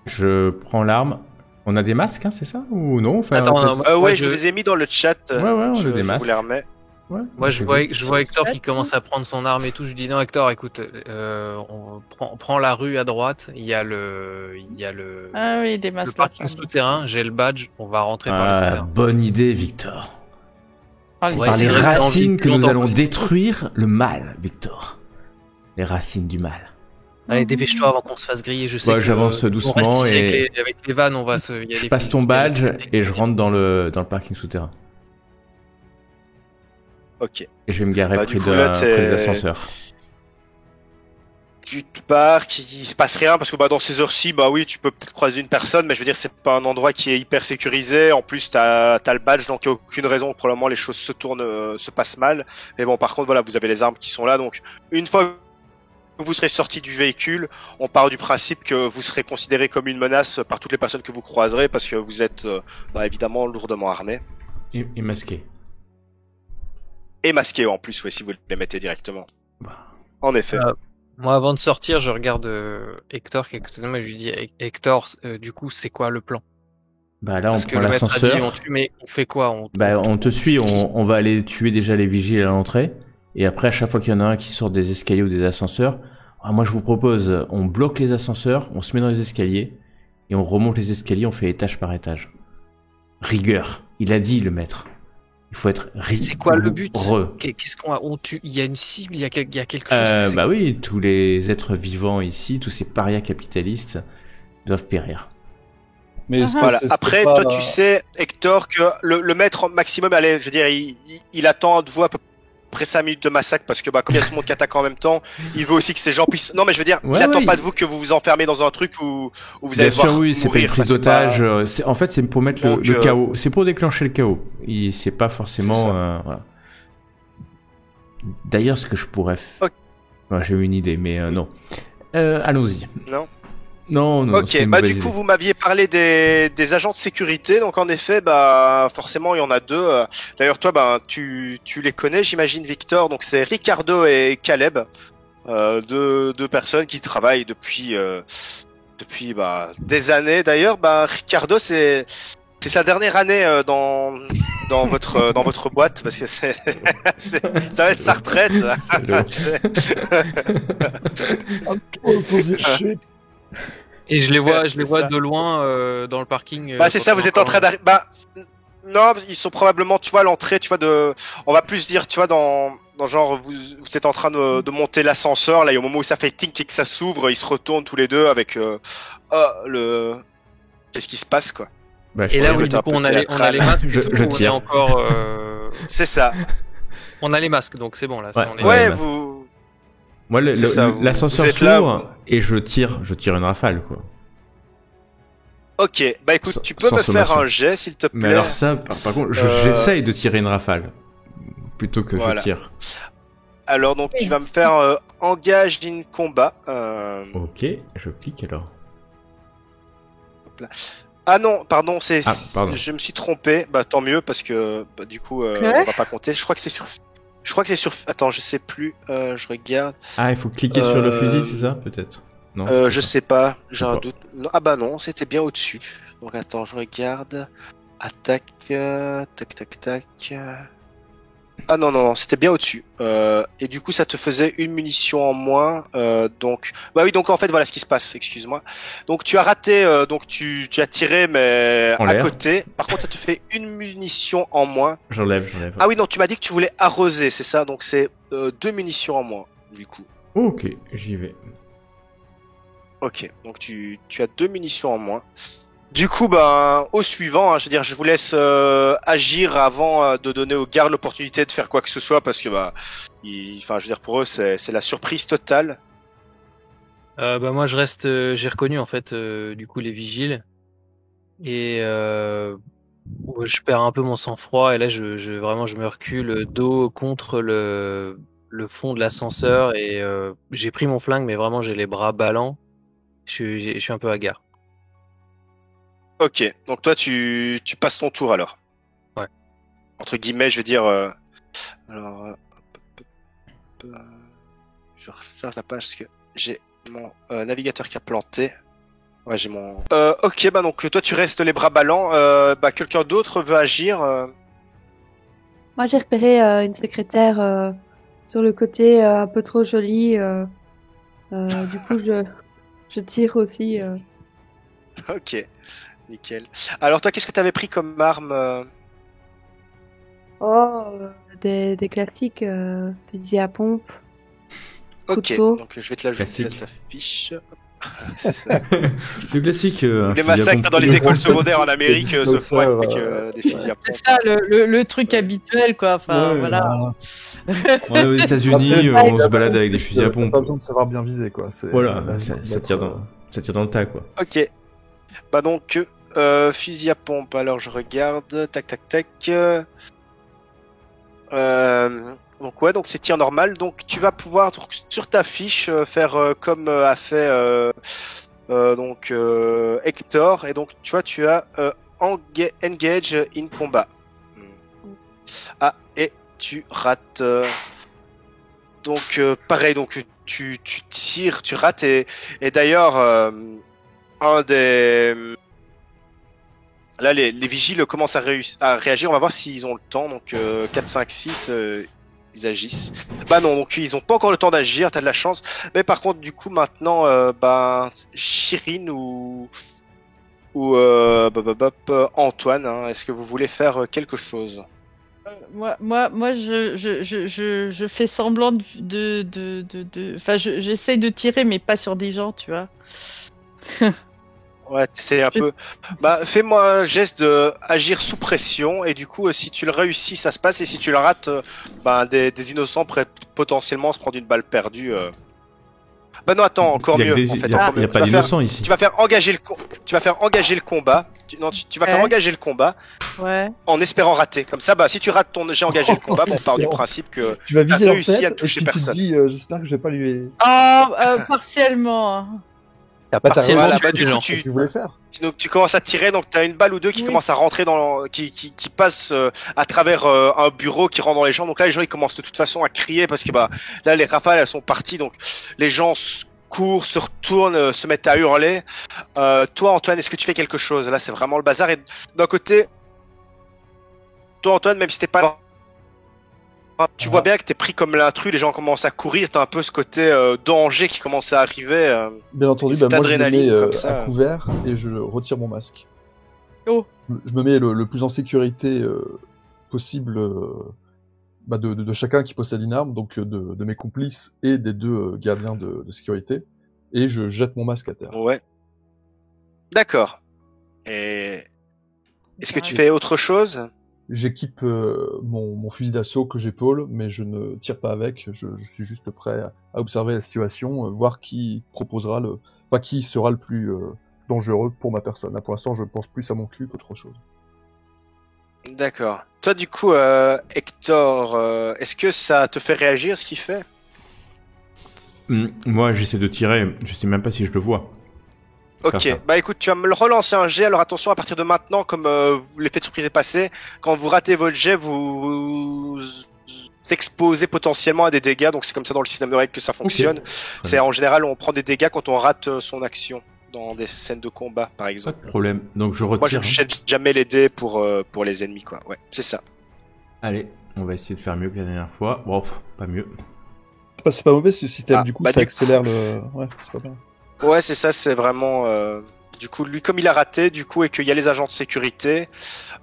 Je prends l'arme. On a des masques, hein, c'est ça? Ou non? Enfin, Attends, peut-être- non, Ouais, Moi, je je- vous les ai mis dans le chat. Ouais, on je a des vous masques. les remets. Ouais, Moi, je vois Hector qui Peut-être. commence à prendre son arme et tout. Je lui dis non, Hector, écoute, on prend la rue à droite. Il y a le Ah oui, des le masques. parking souterrain. J'ai le badge. On va rentrer par le Ah, souterrain. bonne idée, Victor. Ah, C'est Ouais, par c'est les rester en vie racines le que plus nous longtemps allons possible. détruire le mal, Victor. Les racines du mal. Allez, dépêche-toi avant qu'on se fasse griller. Je sais Ouais, que j'avance on doucement reste ici et- avec les vannes, on va se. il y a Je des- passe ton il y a badge des- et je rentre dans le parking souterrain. Ok. Et je vais me garer Bah, près, du coup, là, près des ascenseurs. Tu te pars, qu'il se passe rien parce que bah dans ces heures-ci, bah oui, tu peux peut-être croiser une personne, mais je veux dire, c'est pas un endroit qui est hyper sécurisé. En plus, t'as le badge, donc il n'y a aucune raison que probablement les choses se tournent, se passent mal. Mais bon, par contre, voilà, vous avez les armes qui sont là, donc une fois que vous serez sorti du véhicule, on part du principe que vous serez considéré comme une menace par toutes les personnes que vous croiserez parce que vous êtes bah, évidemment lourdement armés Et masqué. et masqués en plus, ouais, si vous les mettez directement. Bah. En effet. Moi, avant de sortir, je regarde Hector qui est à côté de moi. Je lui dis Hector, du coup, c'est quoi le plan? Bah là, on Parce que prend le maître a dit on l'ascenseur. tue, mais on fait quoi? Bah, on te suit, on va aller tuer déjà les vigiles à l'entrée. Et après, à chaque fois qu'il y en a un qui sort des escaliers ou des ascenseurs, moi je vous propose, on bloque les ascenseurs, on se met dans les escaliers, et on remonte les escaliers, on fait étage par étage. Rigueur. Il a dit, le maître. Il faut être rigoureux. C'est quoi le but? Qu'est-ce qu'on a? On tue? Il y a une cible, il y a quelque chose. c'est- Bah oui, tous les êtres vivants ici, tous ces parias capitalistes doivent périr. Mais est-ce que Voilà. c'est Après, pas- toi, tu sais, Hector, que le maître maximum, allez, je veux dire, il attend de vous à peu près 5 minutes de massacre parce que, bah, comme il y a tout le monde qui attaque en même temps, il veut aussi que ces gens puissent. Non, mais je veux dire, Ouais, il attend ouais, pas de vous que vous vous enfermez dans un truc où vous Bien allez sûr, devoir oui, c'est pas une mourir. prise parce que, bah, d'otage. En fait, c'est pour mettre Donc, le chaos. C'est pour déclencher le chaos. C'est pas forcément. C'est ça. Voilà. D'ailleurs, ce que je pourrais faire. Ok. Ouais, j'ai eu une idée, mais non. Allons-y. Non. Non, Ok, c'est une bah mauvaise du coup idée. vous m'aviez parlé des agents de sécurité, donc en effet bah forcément il y en a deux. D'ailleurs toi bah tu les connais j'imagine Victor, donc c'est Ricardo et Caleb, deux personnes qui travaillent depuis bah des années. D'ailleurs bah Ricardo c'est sa dernière année dans votre boîte parce que ça va être sa retraite. Oh, posez chier. Et je les vois C'est ça. de loin dans le parking. Bah c'est ça, vous êtes en train d'arriver. Bah non, ils sont probablement, tu vois, à l'entrée, tu vois, on va plus dire, tu vois, dans genre, vous êtes en train de monter l'ascenseur, là, et au moment où ça fait tink et que ça s'ouvre, ils se retournent tous les deux avec, qu'est-ce qui se passe, quoi. Bah, Et là, Oui, oui, t'as du coup, un on peu a les théâtral. masques. Je et tout, on est tire. encore. C'est ça. On a les masques, donc c'est bon là. Ouais. On est- Ouais, bah, vous, Moi, c'est ça, vous l'ascenseur êtes là, s'ouvre et je tire une rafale, quoi. ok, bah écoute, Sans- tu peux sans me faire sommation. un jet, s'il te plaît. Mais alors ça, par contre, j'essaye de tirer une rafale plutôt que Voilà. je tire. Alors, donc, tu vas me faire engage in combat. Ok, je clique alors. Ah non, pardon, pardon. je me suis trompé. Bah tant mieux parce que bah, du coup Ok. on va pas compter. Je crois que c'est sur. Attends, je sais plus. Je regarde. Ah, il faut cliquer sur le fusil, c'est ça, peut-être? Non. Je sais pas. J'ai un Pourquoi doute. Non, ah bah non, c'était bien au-dessus. Donc attends, je regarde. Attaque. Tac tac tac. Ah non, c'était bien au-dessus. Et du coup, ça te faisait une munition en moins. Donc, bah oui, donc en fait, voilà ce qui se passe. Excuse-moi. Donc, tu as raté. Donc, tu as tiré, mais En à l'air. côté. Par contre, ça te fait une munition en moins. J'enlève. Ah oui, non, tu m'as dit que tu voulais arroser, c'est ça. Donc, c'est 2 munitions en moins, du coup. Ok, j'y vais. Ok. Donc, tu as 2 munitions en moins. Du coup, ben, au suivant, hein, je veux dire, je vous laisse agir avant de donner aux gardes l'opportunité de faire quoi que ce soit, parce que bah, enfin, je veux dire, pour eux, c'est la surprise totale. Bah moi je reste. J'ai reconnu en fait du coup les vigiles. Et ouais, je perds un peu mon sang-froid et là vraiment je me recule dos contre le fond de l'ascenseur et j'ai pris mon flingue mais vraiment j'ai les bras ballants. Je suis un peu hagard. Ok, donc toi tu passes ton tour alors. Ouais. Entre guillemets, je veux dire. Alors, je recharge la page parce que j'ai mon navigateur qui a planté. Ouais, j'ai mon. Ok, bah donc toi tu restes les bras ballants. Bah quelqu'un d'autre veut agir. Moi, j'ai repéré une secrétaire sur le côté un peu trop jolie. Du coup, je tire aussi. Ok, nickel. Alors toi, qu'est-ce que t'avais pris comme arme Des classiques, fusil à pompe, Ok, couteau. donc je vais te l'ajouter à Classique. ta fiche. C'est ça. C'est classique. Les massacres dans les écoles secondaires en Amérique se font avec des fusils à C'est pompe. ça le truc habituel, quoi. Enfin, Ouais, voilà. On est aux États-Unis, on se balade avec des fusils à T'as pompe. pas besoin de savoir bien viser, quoi. Voilà, ça tire dans le tas, quoi. Ok. Bah donc, fusil à pompe, alors je regarde, tac tac tac. Donc ouais, donc c'est tir normal, donc tu vas pouvoir donc, sur ta fiche faire comme a fait donc Hector, et donc tu vois tu as engage in combat. Ah, et tu rates. Donc pareil, donc tu tires, tu rates, et d'ailleurs un des là, les vigiles commencent à réagir. On va voir s'ils ont le temps. Donc, 4, 5, 6, ils agissent. Bah non, donc ils ont pas encore le temps d'agir. T'as de la chance. Mais par contre, du coup, maintenant, Chirine ou Antoine, hein, est-ce que vous voulez faire quelque chose? Moi, je fais semblant enfin, j'essaye de tirer, mais pas sur des gens, tu vois. Ouais, c'est un peu. Bah, fais-moi un geste de agir sous pression, et du coup, si tu le réussis, ça se passe, et si tu le rates, des innocents pourraient potentiellement se prendre une balle perdue. Bah non, attends, encore mieux. En fait, Il n'y encore a mieux. pas d'innocents ici. Tu vas faire engager le combat. Tu vas faire Ouais. engager le combat Ouais. en espérant rater. Comme ça, bah, si tu rates ton j'ai engagé le combat, on part du principe que Tu vas t'as viser leur réussi tête, à et toucher puis tu te personne. dis, j'espère que je vais pas lui... Partiellement. T'as Bah, t'as partiellement Voilà, tué bah, des du coup, gens. ce que tu voulais faire. Donc tu commences à tirer, donc tu as une balle ou deux qui Oui. commencent à rentrer qui passe à travers un bureau qui rentre dans les gens. Donc là les gens ils commencent de toute façon à crier parce que bah là les rafales elles sont parties, donc les gens courent, se retournent, se mettent à hurler. Toi Antoine, est-ce que tu fais quelque chose? Là c'est vraiment le bazar, et d'un côté toi Antoine, même si t'es pas tu vois bien que t'es pris comme l'intrus, les gens commencent à courir, t'as un peu ce côté danger qui commence à arriver. Bien entendu, cette bah, moi je me adrénaline mets comme ça. à couvert et je retire mon masque. Oh. Je me mets le plus en sécurité possible de chacun qui possède une arme, donc de mes complices et des deux gardiens de sécurité, et je jette mon masque à terre. Ouais. D'accord. Et est-ce que tu fais autre chose? J'équipe mon fusil d'assaut que j'épaule, mais je ne tire pas avec, je suis juste prêt à observer la situation, voir qui proposera qui sera le plus dangereux pour ma personne. Là, pour l'instant, je pense plus à mon cul qu'autre chose. D'accord. Toi, du coup, Hector, est-ce que ça te fait réagir ce qu'il fait? Moi, j'essaie de tirer, je sais même pas si je le vois. Ok, Faire ça. bah écoute, tu vas me le relancer un jet. Alors attention, à partir de maintenant, comme l'effet de surprise est passé, quand vous ratez votre jet, vous exposez potentiellement à des dégâts. Donc c'est comme ça dans le système de règles que ça fonctionne. C'est en général, on prend des dégâts quand on rate son action dans des scènes de combat, par Pas exemple. de problème. Donc je Moi, je retire. ne jette jamais les dés pour les ennemis, quoi. Ouais, c'est ça. Allez, on va essayer de faire mieux que la dernière fois. Bon, pas mieux. C'est pas mauvais ce système, Ah, du coup, bah, ça du accélère le... Ouais, c'est pas bien. Ouais, c'est ça, c'est vraiment. Du coup, lui, comme il a raté, du coup, et qu'il y a les agents de sécurité,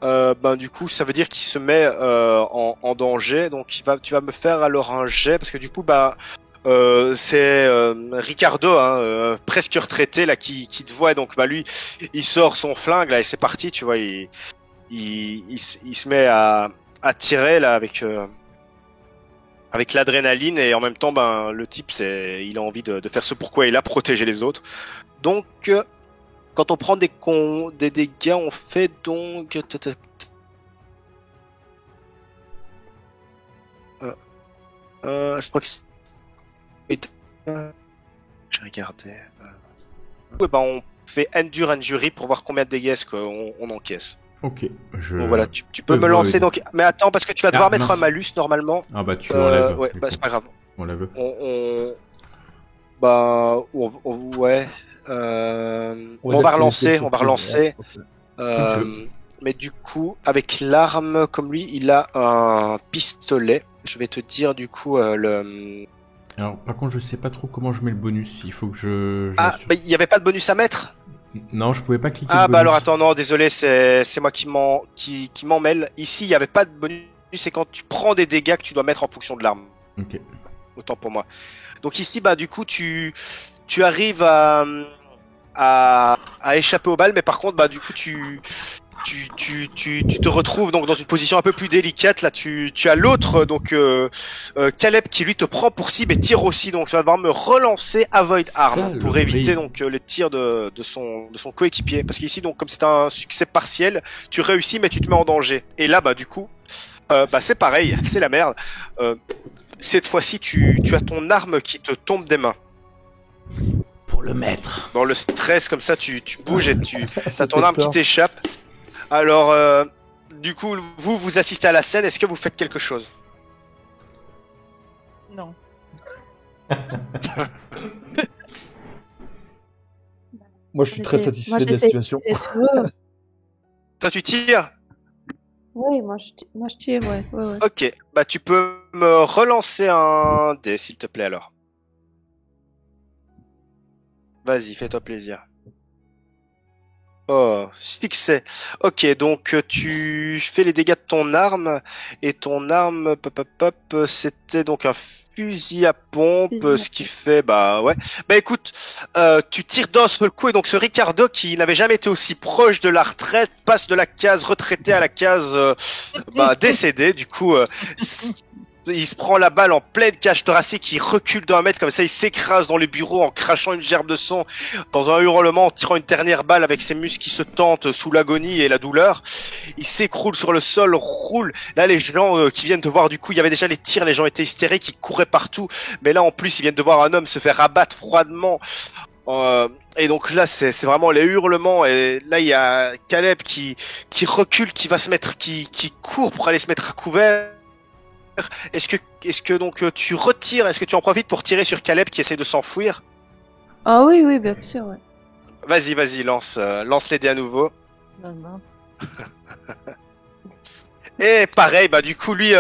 du coup, ça veut dire qu'il se met en danger. Donc, tu vas me faire alors un jet, parce que du coup, c'est Ricardo, hein, presque retraité là, qui te voit. Donc, lui, il sort son flingue là et c'est parti. Tu vois, il se met à tirer là avec l'adrénaline, et en même temps, le type, il a envie de faire ce pourquoi il a, protéger les autres. Donc, quand on prend des dégâts, on fait donc... je crois que c'est... Je vais regarder. Ouais, bah, on fait Endure Injury pour voir combien de dégâts est-ce qu'on encaisse. Ok, Donc voilà, tu peux me lancer donc. Mais attends, parce que tu vas devoir mettre mince. un malus normalement. Ah bah tu l'enlèves. Ouais, du bah coup. c'est pas grave. On l'avait. Ouais. On va relancer, mais du coup, avec l'arme comme lui, il a un pistolet. Je vais te dire du coup le. Alors par contre je sais pas trop comment je mets le bonus, il faut que je... Ah, bah il y avait pas de bonus à mettre. Non, je pouvais pas cliquer Ah le bah bonus. alors attends, non, désolé, c'est moi qui m'en mêle. Ici, il y avait pas de bonus, c'est quand tu prends des dégâts que tu dois mettre en fonction de l'arme. Ok. Autant pour moi. Donc ici, bah du coup, tu arrives à échapper aux balles, mais par contre, bah du coup, tu te retrouves donc dans une position un peu plus délicate. Là, tu as l'autre, donc Caleb, qui lui te prend pour cible et tire aussi. Donc tu vas devoir me relancer Avoid Arm pour éviter donc le tir de son coéquipier. Parce qu'ici, donc comme c'est un succès partiel, tu réussis mais tu te mets en danger. Et là, bah du coup, bah c'est pareil, c'est la merde. Cette fois-ci, tu as ton arme qui te tombe des mains. Pour le mettre. Dans le stress, comme ça, tu bouges et tu as ton arme qui t'échappe. Alors, du coup, vous assistez à la scène, est-ce que vous faites quelque chose? Non. Moi, je suis très satisfait Moi, de la j'essaie- situation. Toi, tu tires? Oui, moi je tire, ouais. Ok, bah tu peux me relancer un dé, s'il te plaît, alors. Vas-y, fais-toi plaisir. Oh, succès. Ok, donc tu fais les dégâts de ton arme, et ton arme, c'était donc un fusil à pompe, ce qui fait, bah ouais. Bah écoute, tu tires d'un seul coup, et donc ce Ricardo, qui n'avait jamais été aussi proche de la retraite, passe de la case retraité à la case décédé. Du coup, il se prend la balle en pleine cage thoracique, il recule d'un mètre, comme ça il s'écrase dans les bureaux en crachant une gerbe de sang, dans un hurlement, en tirant une dernière balle avec ses muscles qui se tentent sous l'agonie et la douleur. Il s'écroule sur le sol, roule. Là, les gens qui viennent de voir, du coup, il y avait déjà les tirs, les gens étaient hystériques, ils couraient partout. Mais là, en plus, ils viennent de voir un homme se faire abattre froidement. Et donc là, c'est vraiment les hurlements. Et là, il y a Caleb qui recule, qui court pour aller se mettre à couvert. Est-ce que donc tu retires, est-ce que tu en profites pour tirer sur Caleb qui essaie de s'enfuir? Ah oui, bien sûr, ouais. Vas-y, lance les dés à nouveau. Non. Et pareil, bah du coup lui,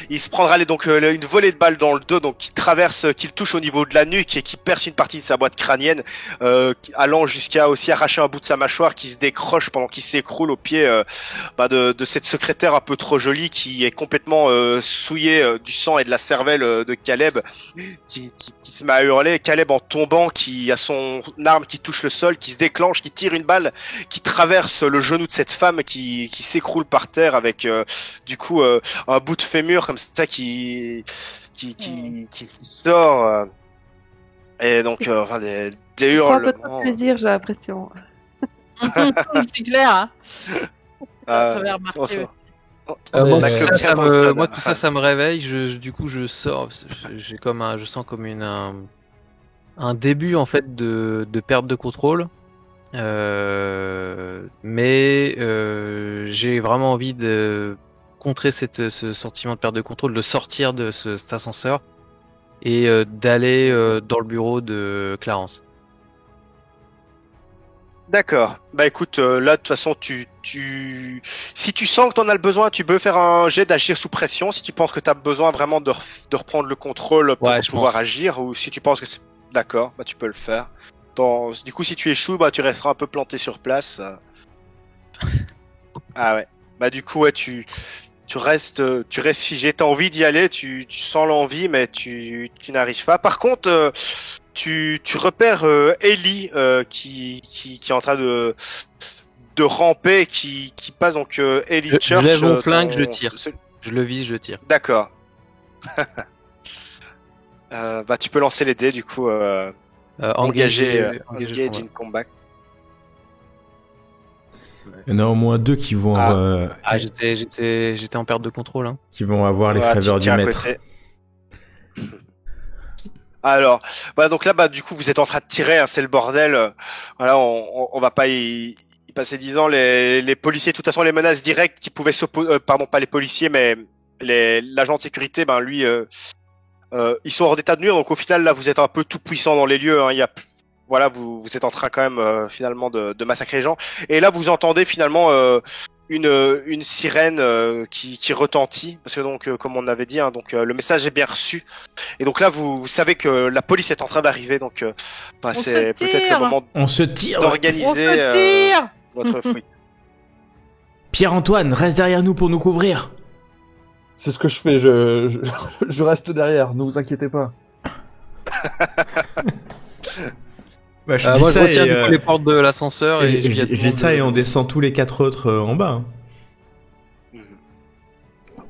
il se prendra une volée de balles dans le dos, donc qui le touche au niveau de la nuque et qui perce une partie de sa boîte crânienne, allant jusqu'à aussi arracher un bout de sa mâchoire qui se décroche pendant qu'il s'écroule au pied de cette secrétaire un peu trop jolie qui est complètement souillée du sang et de la cervelle de Caleb, qui se met à hurler. Caleb en tombant, qui a son arme qui touche le sol, qui se déclenche, qui tire une balle, qui traverse le genou de cette femme qui s'écroule par terre avec du coup un bout de fémur comme ça qui sort et donc enfin des Il prend un peu hurlements. trop de plaisir, j'ai l'impression. C'est clair, hein. J'avais remarqué, on sent- ouais. on a Tout que ça, bien dans ce stade. moi, tout ça, ça me réveille. Du coup, je sors. Je sens comme un début en fait de perte de contrôle. Mais j'ai vraiment envie de contrer ce sentiment de perte de contrôle, de sortir de cet ascenseur et d'aller dans le bureau de Clarence. D'accord. Bah écoute, là de toute façon, si tu sens que t'en as le besoin, tu peux faire un jet d'agir sous pression. Si tu penses que t'as besoin vraiment de reprendre le contrôle pour Ouais, je pouvoir pense. agir, ou si tu penses que c'est d'accord, bah tu peux le faire. Du coup, si tu échoues, bah tu resteras un peu planté sur place. Ah ouais. Bah du coup, ouais, tu restes figé. T'as envie d'y aller, tu sens l'envie, mais tu n'arrives pas. Par contre, tu repères Ellie qui est en train de ramper, qui passe donc Ellie Je Church. lève mon flingue, je tire. ce- Je le vise, je tire. D'accord. Bah tu peux lancer les dés du coup. Engage in combat. Il y en a au moins 2 qui vont, J'étais en perte de contrôle. Hein. qui vont avoir les Voilà, faveurs tu du tiens à maître. côté. Alors, voilà, donc là, du coup, vous êtes en train de tirer, hein, c'est le bordel. Voilà, on va pas y passer 10 ans. Les policiers, de toute façon, les menaces directes qui pouvaient s'opposer, pardon, pas les policiers, mais l'agent de sécurité, lui, ils sont hors d'état de nuire. Donc au final, là, vous êtes un peu tout puissant dans les lieux. Hein, voilà, vous êtes en train quand même finalement de massacrer les gens. Et là, vous entendez finalement une sirène qui retentit, parce que donc comme on avait dit, hein, donc le message est bien reçu. Et donc là, vous savez que la police est en train d'arriver, donc c'est peut-être le moment On se tire. On d'organiser se tire votre fuite. Pierre-Antoine, reste derrière nous pour nous couvrir. C'est ce que je fais, je reste derrière, ne vous inquiétez pas. Bah, je Moi, je dis retiens ça du coup les portes de l'ascenseur et je dis à tout le je dis ça monde et on descend tous les 4 autres en bas. Hein.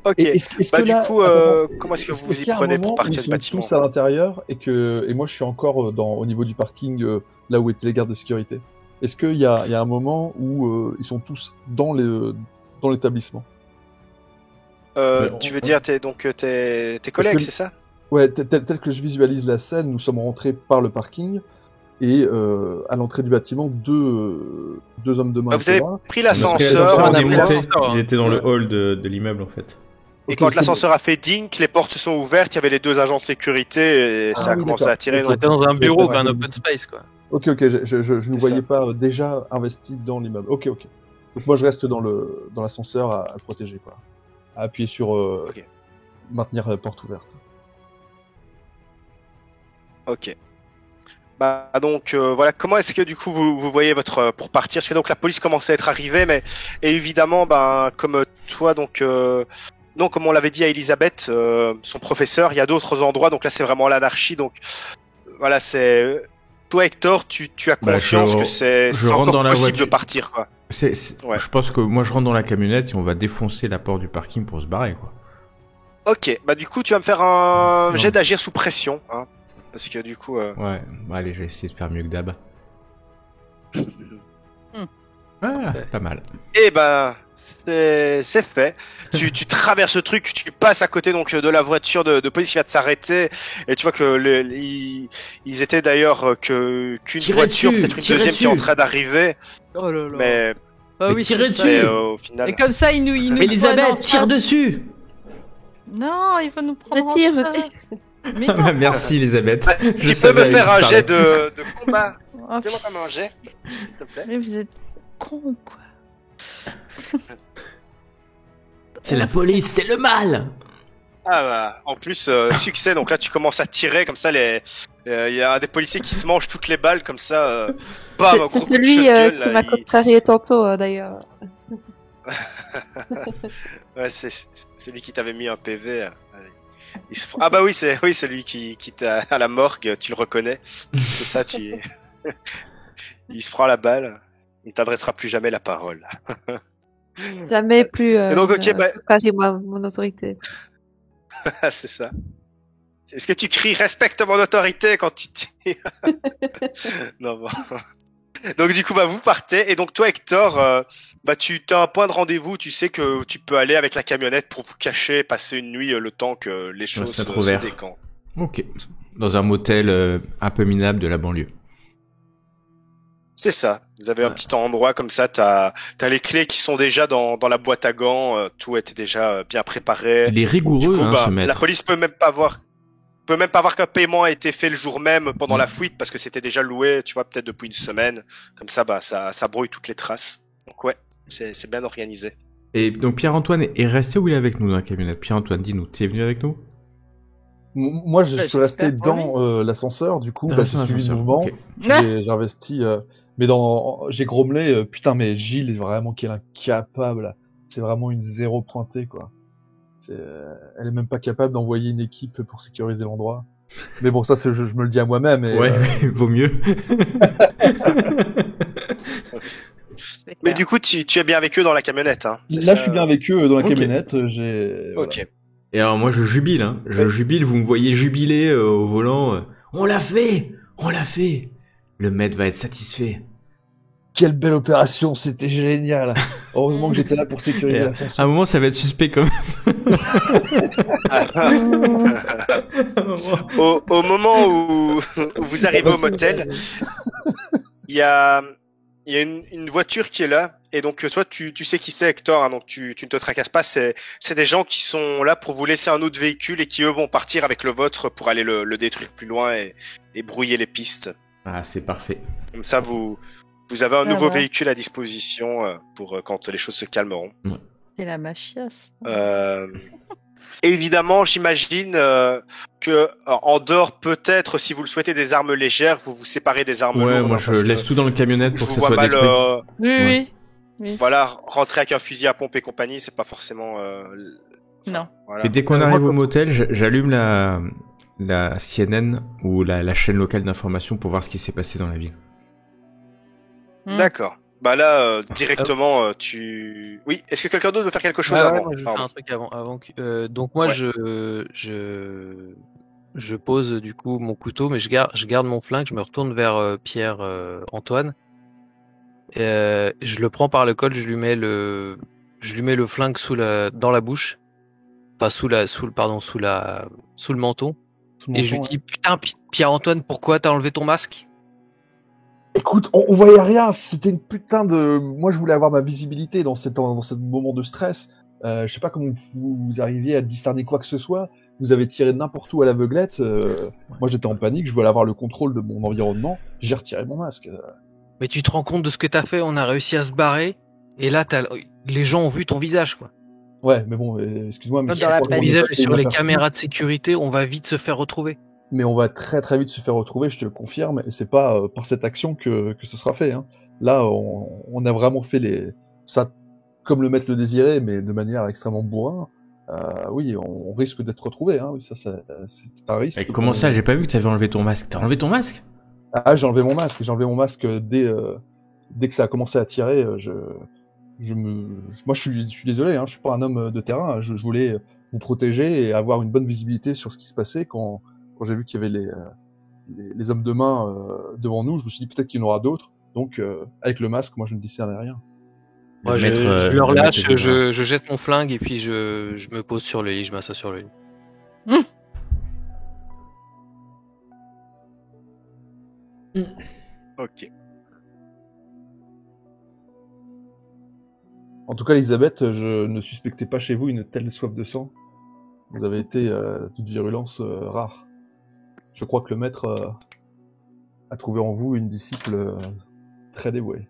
Ok. Et est-ce Bah que du là, coup, attends, comment est-ce que vous qu'il y y a un prenez moment pour où partir ils du sont bâtiment? tous à l'intérieur et moi je suis encore au niveau du parking, là où étaient les gardes de sécurité. Est-ce qu'il y a un moment où ils sont tous dans l'établissement? Tu veux dire tes collègues, que- c'est ça? Ouais, tel que je visualise la scène, nous sommes rentrés par le parking et à l'entrée du bâtiment, deux hommes de main. Bah, vous avez là. pris On l'ascenseur, est on a pris monté, l'ascenseur, hein. ils étaient dans le hall de l'immeuble en fait. et Ok, quand c'est l'ascenseur a fait ding, les portes se sont ouvertes, il y avait les 2 agents de sécurité et Ah ça a oui, commencé d'accord. à tirer. On Donc, était dans un bureau, Ouais, un ouais. open space, quoi. Ok, je ne C'est voyais ça. pas déjà investi dans l'immeuble. Ok. Donc moi je reste dans l'ascenseur à le protéger, quoi. À appuyer sur Ok. maintenir la porte ouverte. Ok. Bah donc voilà, comment est-ce que du coup vous voyez votre pour partir? Parce que donc la police commence à être arrivée, mais et évidemment comme toi donc non, comme on l'avait dit à Elisabeth, son professeur, il y a d'autres endroits, donc là c'est vraiment l'anarchie, donc voilà, c'est toi Hector, tu as Bah, conscience que c'est rentre encore dans la possible de voiture. partir, quoi. Ouais. Je pense que moi je rentre dans la camionnette et on va défoncer la porte du parking pour se barrer quoi. Ok, bah du coup tu vas me faire un Non. jet d'agir sous pression, hein, parce que du coup Ouais, bah, allez, je vais essayer de faire mieux que d'hab. Ah, pas mal. et ben c'est fait. Tu traverses le truc, tu passes à côté donc de la voiture de police qui va s'arrêter et tu vois que ils étaient d'ailleurs qu'une Tirez voiture, dessus, peut-être une tirez deuxième qui est en dessus. train d'arriver, Oh là là. mais, Ah oui, tirez c'est ça. dessus. au final. Et comme ça, il nous prennent en Elisabeth, tire charge. dessus. Non, il va nous prendre Je tire, en je charge. tire. Mais non. Merci Elisabeth. Je Tu peux savais me faire à un qui jet parler. de combat. Oh, Fais-moi comme un jet, s'il te plaît. mais vous êtes cons, quoi. C'est la police, c'est le mal. Ah bah, en plus, succès, donc là tu commences à tirer, comme ça il y a des policiers qui se mangent toutes les balles, comme ça, bam, un C'est gros coup de celui shotgun, qui là, m'a contrarié tantôt, d'ailleurs. Ouais, c'est lui qui t'avait mis un PV. Ah bah oui, c'est lui qui t'a à la morgue, tu le reconnais. C'est ça, il se prend la balle, il t'adressera plus jamais la parole. Jamais plus Et donc, ok, bah- contrarié mon autorité. C'est ça. Est-ce que tu cries respecte mon autorité quand tu tires? Non, bon. Donc du coup vous partez et donc toi Hector tu as un point de rendez-vous, tu sais que tu peux aller avec la camionnette pour vous cacher, passer une nuit le temps que les choses c'est se trop vert. décantent. Ok. Dans un motel un peu minable de la banlieue. C'est ça. Vous avez un petit endroit comme ça, t'as les clés qui sont déjà dans la boîte à gants, tout était déjà bien préparé. Il est rigoureux Du coup, ce maître. la police peut même pas voir qu'un paiement a été fait le jour même pendant la fuite parce que c'était déjà loué, tu vois, peut-être depuis une semaine. Comme ça, ça brouille toutes les traces. Donc ouais, c'est bien organisé. Et donc Pierre-Antoine est resté ou il est avec nous dans la camionnette? Pierre-Antoine, dis-nous, t'es venu avec nous? Moi je Ouais, suis resté j'espère pour dans l'ascenseur, du coup Dans j'ai suivi le l'ascenseur, mouvement. ok. J'ai investi, mais j'ai grommelé, putain mais Gilles est vraiment quel incapable. C'est vraiment une zéro pointée quoi. Elle est même pas capable d'envoyer une équipe pour sécuriser l'endroit. Mais bon ça je me le dis à moi-même. Et, Ouais, vaut mieux. Mais du coup, tu es bien avec eux dans la camionnette, hein. C'est Là ça je suis bien avec eux dans la Ok. camionnette. Ok. Et alors moi je jubile, hein. Je jubile, vous me voyez jubiler au volant. On l'a fait. Le maître va être satisfait. Quelle belle opération, c'était génial. Heureusement que j'étais là pour sécuriser À l'ascenseur. un moment, ça va être suspect quand même. Au moment où vous arrivez au motel, il y a une voiture qui est là, et donc toi tu sais qui c'est, Hector, hein, donc tu ne te tracasses pas, c'est des gens qui sont là pour vous laisser un autre véhicule et qui eux vont partir avec le vôtre pour aller le détruire plus loin et brouiller les pistes. Ah, c'est parfait. Comme ça vous avez un nouveau ouais. véhicule à disposition pour quand les choses se calmeront. C'est la mafia, ça. Évidemment, j'imagine que en dehors, peut-être, si vous le souhaitez, des armes légères, vous vous séparez des armes Ouais, lourdes. moi hein, je parce que laisse tout dans le camionnette je pour que vous ça vois soit mal, détruit. Oui. voilà, rentrer avec un fusil à pompe et compagnie, c'est pas forcément. Non. Voilà. Et dès qu'on moi, arrive au comme- motel, j'allume la CNN ou la chaîne locale d'information pour voir ce qui s'est passé dans la ville. D'accord. Bah là, directement, tu. Oui. Est-ce que quelqu'un d'autre veut faire quelque chose Ouais, avant moi, je vais Pardon. faire un truc avant donc moi, Ouais. je pose du coup mon couteau, mais je garde mon flingue, je me retourne vers Pierre Antoine. Je le prends par le col, je lui mets le flingue dans la bouche, enfin sous le menton, Tout le et je lui monde, dis putain Pierre Antoine, pourquoi t'as enlevé ton masque? Écoute, on voyait rien. C'était une putain de. Moi, je voulais avoir ma visibilité dans ce moment de stress. Je sais pas comment vous arriviez à discerner quoi que ce soit. Vous avez tiré n'importe où à l'aveuglette. Moi, j'étais en panique. Je voulais avoir le contrôle de mon environnement. J'ai retiré mon masque. Mais tu te rends compte de ce que t'as fait? On a réussi à se barrer, et là les gens ont vu ton visage, quoi. Ouais, mais bon, excuse-moi, mais Dans je la crois Ton qu'on panique. est visage passé est sur les inaperçu. caméras de sécurité, on va vite se faire retrouver. Mais on va très très vite se faire retrouver, je te le confirme, et c'est pas par cette action que ce sera fait. Hein. Là, on a vraiment fait ça comme le maître le désirait, mais de manière extrêmement bourrin. Oui, on risque d'être retrouvé. Hein. Oui, ça, c'est un risque. Et comment ça? J'ai pas vu que t'avais enlevé ton masque. T'as enlevé ton masque? Ah, j'ai enlevé mon masque. J'ai enlevé mon masque dès que ça a commencé à tirer. Moi, je suis désolé. Hein, je suis pas un homme de terrain. Je voulais vous protéger et avoir une bonne visibilité sur ce qui se passait quand j'ai vu qu'il y avait les hommes de main devant nous. Je me suis dit peut-être qu'il y en aura d'autres. Donc, avec le masque, moi, je ne discernais rien. Moi, je le relâche, je jette mon flingue et puis je me pose sur le lit, je m'assois sur le lit. Ok. En tout cas, Elisabeth, je ne suspectais pas chez vous une telle soif de sang. Vous avez été d'une virulence rare. Je crois que le maître a trouvé en vous une disciple très dévouée.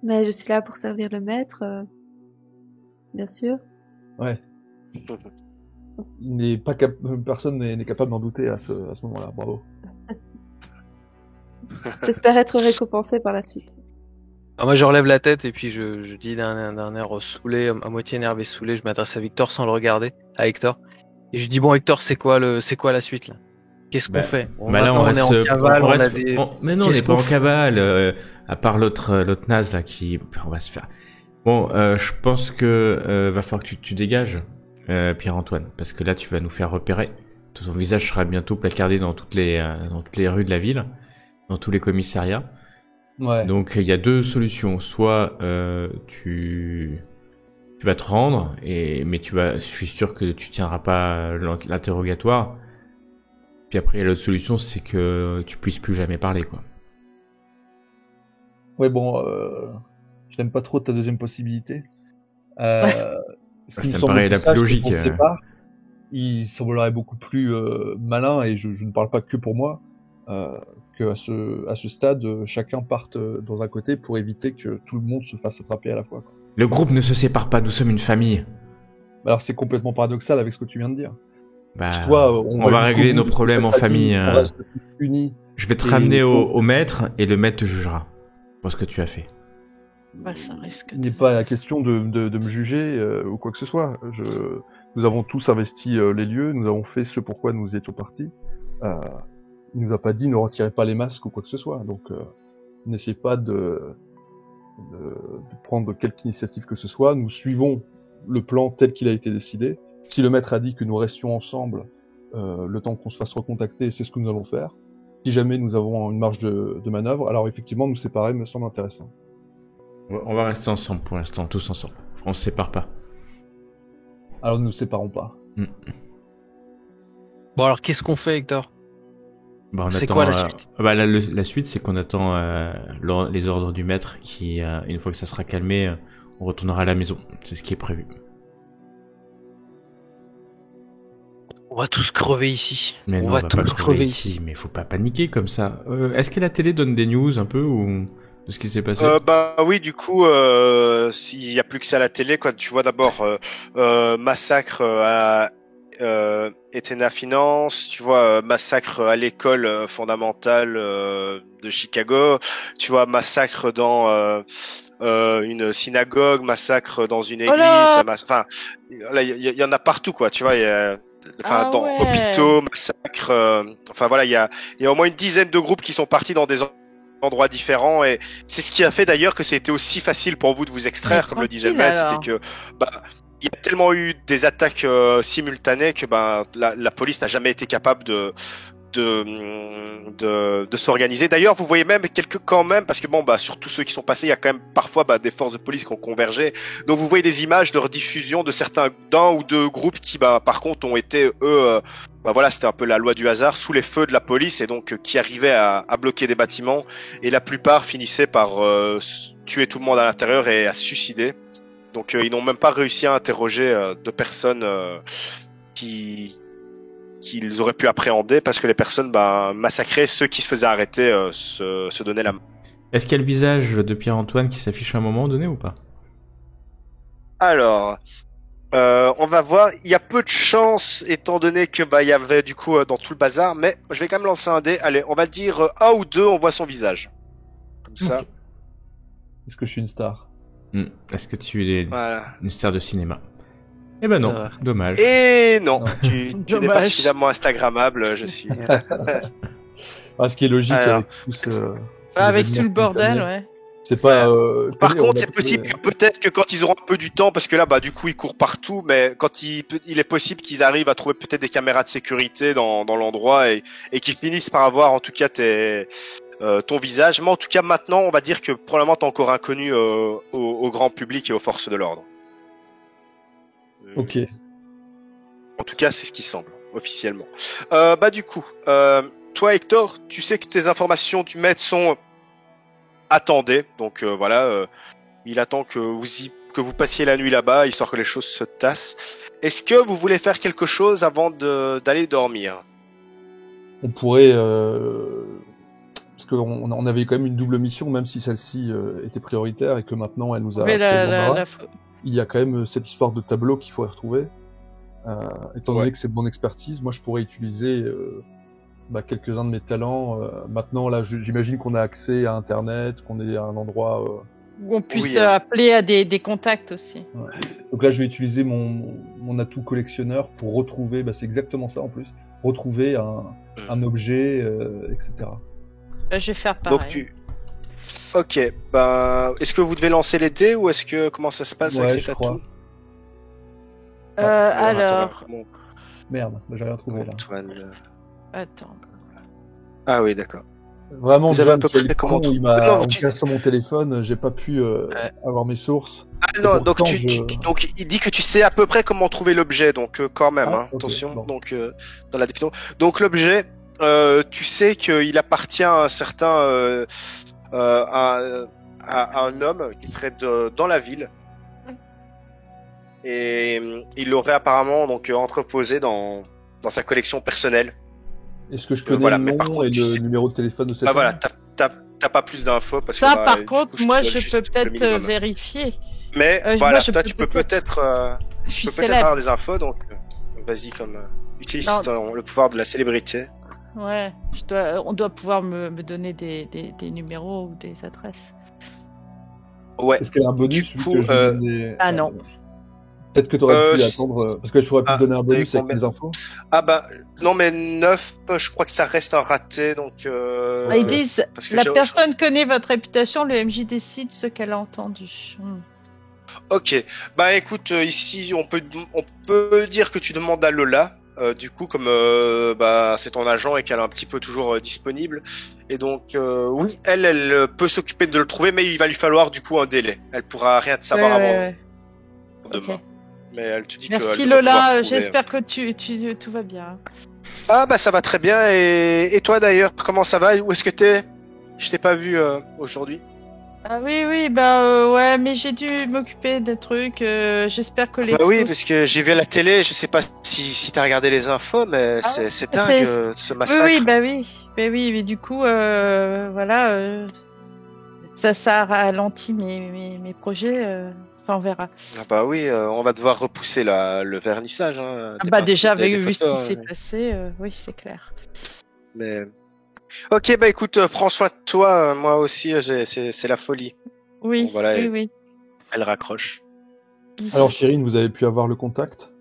Mais je suis là pour servir le maître, bien sûr. Ouais. Personne n'est capable d'en douter à ce moment-là. Bravo. J'espère être récompensé par la suite. Alors moi, je relève la tête et puis je dis d'un air saoulé, à moitié énervé, saoulé, je m'adresse à Victor sans le regarder, à Hector. Et je dis bon Hector, c'est quoi la suite là? Qu'est-ce qu'on fait? Là, on est en cavale, on a reste- des. Mais non, on Qu'est-ce n'est pas qu'on en fait cavale, à part l'autre naze là qui, on va se faire. Bon, je pense que va falloir que tu dégages, Pierre-Antoine, parce que là tu vas nous faire repérer. Ton visage sera bientôt placardé dans toutes les rues de la ville, dans tous les commissariats. Ouais. Donc il y a deux solutions. Soit tu vas te rendre, mais je suis sûr que tu tiendras pas l'interrogatoire. Puis après l'autre solution, c'est que tu puisses plus jamais parler, quoi. Ouais, bon, je n'aime pas trop ta deuxième possibilité. Ce qui Ça me semble paraît plus la plus sage, c'est logique. qu'on se sépare. Il semblerait beaucoup plus malin, et je ne parle pas que pour moi, qu'à ce stade, chacun parte dans un côté pour éviter que tout le monde se fasse attraper à la fois. Quoi. Le groupe ne se sépare pas, nous sommes une famille. Alors c'est complètement paradoxal avec ce que tu viens de dire. Bah, Toi, on va jusqu'au régler bout nos de ce que problèmes en t'as dit, famille. on reste tous unis. Je vais te Et ramener il faut- au maître, et le maître te jugera pour ce que tu as fait. Bah, ça risque Il n'est pas la question de me juger ou quoi que ce soit. Nous avons tous investi les lieux, nous avons fait ce pourquoi nous étions partis. Il nous a pas dit ne retirez pas les masques ou quoi que ce soit. Donc n'essayez pas de prendre quelque initiative que ce soit. Nous suivons le plan tel qu'il a été décidé. Si le maître a dit que nous restions ensemble le temps qu'on se fasse recontacter, c'est ce que nous allons faire. si jamais nous avons une marge de manœuvre, alors effectivement, nous séparer me semble intéressant. On va rester ensemble pour l'instant, tous ensemble. On se sépare pas. Alors nous ne nous séparons pas. Bon, alors qu'est-ce qu'on fait, Hector? Bah, on C'est attend, quoi la suite? La suite, c'est qu'on attend les ordres du maître qui, une fois que ça sera calmé, on retournera à la maison. C'est ce qui est prévu. On va tous crever ici. Mais non, on va pas crever ici, mais faut pas paniquer comme ça. Est-ce que la télé donne des news un peu ou de ce qui s'est passé? Bah oui, du coup, s'il y a plus que ça à la télé, quoi, tu vois d'abord massacre à Ethena Finance, tu vois massacre à l'école fondamentale de Chicago, tu vois massacre dans une synagogue, massacre dans une église, enfin là il y en a partout quoi, tu vois, dans hôpitaux, massacre, enfin voilà, il y a au moins une dizaine de groupes qui sont partis dans des endroits différents et c'est ce qui a fait d'ailleurs que c'était aussi facile pour vous de vous extraire, comme le disait le maître, c'était que il y a tellement eu des attaques simultanées que la police n'a jamais été capable de s'organiser. D'ailleurs, vous voyez même quand même, parce que sur tous ceux qui sont passés, il y a quand même parfois des forces de police qui ont convergé. Donc vous voyez des images de rediffusion de d'un ou deux groupes qui, par contre, ont été eux, c'était un peu la loi du hasard, sous les feux de la police et donc qui arrivaient à bloquer des bâtiments. Et la plupart finissaient par tuer tout le monde à l'intérieur et à se suicider. Donc ils n'ont même pas réussi à interroger de personnes qu'ils auraient pu appréhender parce que les personnes massacrées, ceux qui se faisaient arrêter se donnaient la main. Est-ce qu'il y a le visage de Pierre-Antoine qui s'affiche à un moment donné ou pas? Alors, on va voir. Il y a peu de chance étant donné que il y avait du coup dans tout le bazar, mais je vais quand même lancer un dé. Allez, on va dire un ou deux, on voit son visage. Comme ça. Okay. Est-ce que je suis une star? Est-ce que tu es une star de cinéma? Eh ben non, dommage. Et non, tu n'es pas suffisamment instagrammable, je suis. Ce qui est logique avec tout avec tout le bordel, ouais. C'est pas. Par contre, c'est possible que peut-être que quand ils auront un peu du temps, parce que là, du coup, ils courent partout, mais quand il est possible qu'ils arrivent à trouver peut-être des caméras de sécurité dans l'endroit et qu'ils finissent par avoir en tout cas ton visage. Mais en tout cas, maintenant, on va dire que probablement t'es encore inconnu au grand public et aux forces de l'ordre. Ok. En tout cas, c'est ce qui semble, officiellement. Du coup, toi, Hector, tu sais que tes informations du maître sont attendez. Donc il attend que vous passiez la nuit là-bas, histoire que les choses se tassent. Est-ce que vous voulez faire quelque chose avant d'aller dormir? On pourrait... Parce qu'on avait quand même une double mission, même si celle-ci était prioritaire et que maintenant elle nous a... Il y a quand même cette histoire de tableau qu'il faut retrouver. Étant donné que c'est de mon expertise, moi je pourrais utiliser quelques-uns de mes talents. Maintenant, là, j'imagine qu'on a accès à Internet, qu'on est à un endroit... où on puisse appeler à des contacts aussi. Ouais. Donc là, je vais utiliser mon atout collectionneur pour retrouver, c'est exactement ça en plus, retrouver un objet, etc. Je vais faire pareil. Donc Ok, est-ce que vous devez lancer les dés ou comment ça se passe avec cet atout? Alors... Merde, j'ai rien trouvé là. Attends. Ah oui, d'accord. Vraiment, vous avez à peu près comment il m'a sur mon téléphone, j'ai pas pu avoir mes sources. Ah non, donc donc il dit que tu sais à peu près comment trouver l'objet, donc quand même, okay, attention. Bon. Donc dans la définition. Donc l'objet, tu sais qu'il appartient à un certain à un homme qui serait dans la ville. Et il l'aurait apparemment donc entreposé dans sa collection personnelle. Est-ce que je connais le nom et le numéro de téléphone de cette homme? Voilà, t'as pas plus d'infos parce ça, que par contre, moi je peux peut-être vérifier. Mais voilà, toi tu peux peut-être avoir des infos, donc vas-y, utilise le pouvoir de la célébrité. Ouais, on doit pouvoir me donner des numéros ou des adresses. Ouais. Est-ce qu'elle a un bonus du coup, non. Peut-être que tu aurais pu attendre, parce que je pourrais pu te donner un bonus avec les infos. Non, mais 9, je crois que ça reste un raté, donc... Ils disent, la personne connaît votre réputation, le MJ décide ce qu'elle a entendu. Ok, écoute, ici, on peut dire que tu demandes à Lola, du coup, comme c'est ton agent et qu'elle est un petit peu toujours disponible. Et donc, oui, elle peut s'occuper de le trouver, mais il va lui falloir du coup un délai. Elle pourra rien te savoir avant demain. Ok. Mais elle te dit que Merci elle devrait pouvoir Lola, trouver. j'espère que tout va bien. Ah bah ça va très bien. Et toi d'ailleurs, comment ça va? Où est-ce que t'es? Je t'ai pas vu aujourd'hui. Ah oui, ouais, mais j'ai dû m'occuper des trucs. J'espère que les Bah oui, trucs- parce que j'ai vu à la télé. Je sais pas si t'as regardé les infos, mais Ah ouais, c'est dingue ce massacre. oui, mais du coup, voilà, ça ralentit mes projets. Enfin, on verra. Ah bah oui, on va devoir repousser le vernissage. Hein, Ah bah déjà, des vu ce qui photos, s'est hein. passé, oui, c'est clair. Mais ok, bah écoute, prends soin de toi. Moi aussi, c'est la folie. Oui, Bon, voilà, oui. elle raccroche. Bisous. Alors, Chérine, vous avez pu avoir le contact?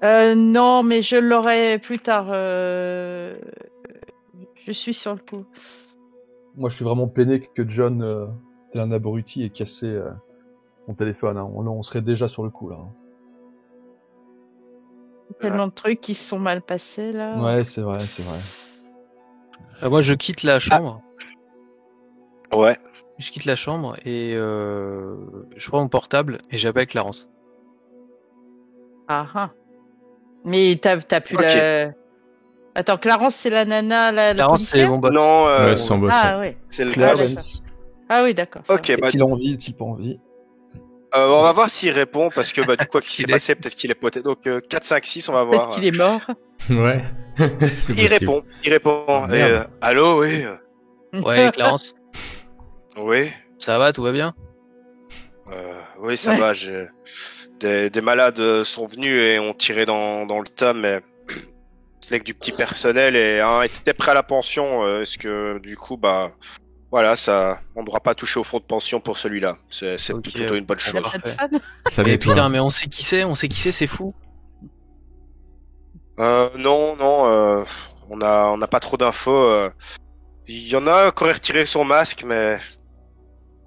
Non, mais je l'aurai plus tard. Je suis sur le coup. Moi, je suis vraiment peiné que John, tel un abruti, ait cassé mon téléphone. Hein. On serait déjà sur le coup, là. Hein. Tellement de trucs qui se sont mal passés là. Ouais, c'est vrai, c'est vrai. Moi, je quitte la chambre. Ouais. Je quitte la chambre et je prends mon portable et j'appelle Clarence. Ah. Mais t'as pu Ok. la. Attends, Clarence, c'est la nana, la Clarence, c'est policière mon boss. Non, Ouais, sans boss. Ah ouais. c'est le Claire boss. Vance. Ah oui, d'accord. ça Ok, va. bah Est-il en vie, est-il pas en vie? on va voir s'il répond parce que du coup, ce qui s'est Il est- passé, peut-être qu'il est poté. Donc 4, 5, 6, on va Peut-être voir. qu'il est mort. Ouais. C'est Il possible. répond. Ah, Et, merde. allô, oui, Ouais, Clarence, oui, ça va, tout va bien? oui, ça Ouais. va. Des malades sont venus et ont tiré dans le tas, mais avec du petit personnel et un était prêt à la pension. Est-ce que du coup, voilà, on ne devra pas toucher au fonds de pension pour celui-là. C'est Ok. plutôt une bonne Il y a chose. pas de Parfait. fan. Salut Mais toi. putain, mais on sait qui c'est, c'est fou. Non, on n'a pas trop d'infos. Il y en a qui auraient retiré son masque, mais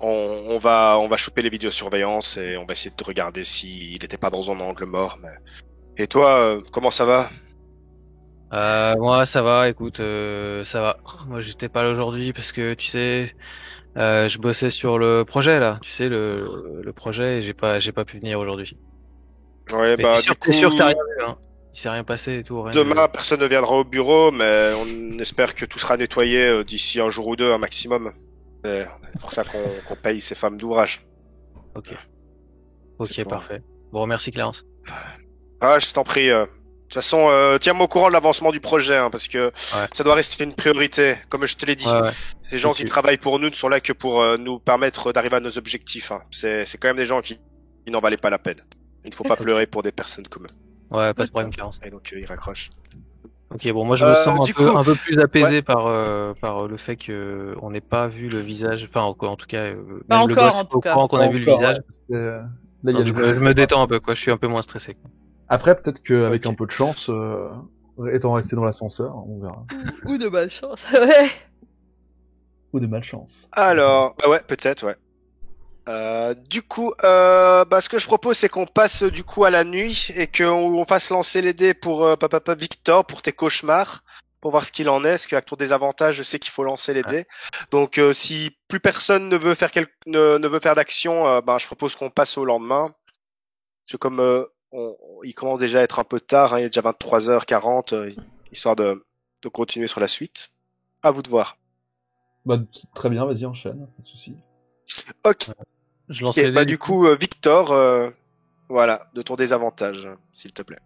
on va choper les vidéosurveillances et on va essayer de regarder s'il n'était pas dans un angle mort. Mais... Et toi, comment ça va? Moi, ça va, écoute, ça va. Moi, j'étais pas là aujourd'hui parce que, tu sais, je bossais sur le projet, là. Tu sais, le projet, et j'ai pas pu venir aujourd'hui. Ouais, Mais du t'es sûr que t'as coup, rien vu, hein? Il s'est rien passé et tout, rien demain, personne ne viendra au bureau, mais on espère que tout sera nettoyé d'ici un jour ou deux, un maximum. C'est pour ça qu'on paye ces femmes d'ouvrage. Ok. C'est Ok, tout. parfait. Bon, merci, Clarence. Ah, je t'en prie. De toute façon, tiens-moi au courant de l'avancement du projet, hein, parce que Ouais. ça doit rester une priorité. Comme je te l'ai dit, Ouais. ces gens qui Dessus. travaillent pour nous ne sont là que pour nous permettre d'arriver à nos objectifs. Hein. C'est quand même des gens qui n'en valaient pas la peine. Il ne faut pas pleurer pour des personnes comme eux. Ouais, pas de problème, Clarence. Et donc, ils raccrochent. Ok, bon, moi je me sens du coup, un peu plus apaisé par le fait que on n'ait pas vu le visage, enfin en tout cas, Pas même le encore, boss en est tout pas au cas. courant qu'on a vu le Encore, visage. ouais, parce que, là, il y a Donc, des je me détends un peu, quoi. Je suis un peu moins stressé. Après, peut-être qu'avec Ok. un peu de chance, étant resté dans l'ascenseur, on verra. Ou de malchance. Ouais. Ou de malchance. Alors, ouais, peut-être, ouais. Du coup, ce que je propose, c'est qu'on passe du coup à la nuit et qu'on fasse lancer les dés pour papa Victor pour tes cauchemars, pour voir ce qu'il en est. Parce qu'avec ton désavantage, je sais qu'il faut lancer les dés. Donc, si plus personne ne veut faire ne veut faire d'action, je propose qu'on passe au lendemain. Parce que comme il commence déjà à être un peu tard, hein, il est déjà 23h40, histoire de continuer sur la suite. À vous de voir. Bah, très bien, vas-y, enchaîne, pas de souci. Ok. Je lance Ok, les dés. du coup, Victor, voilà, de ton désavantage, s'il te plaît.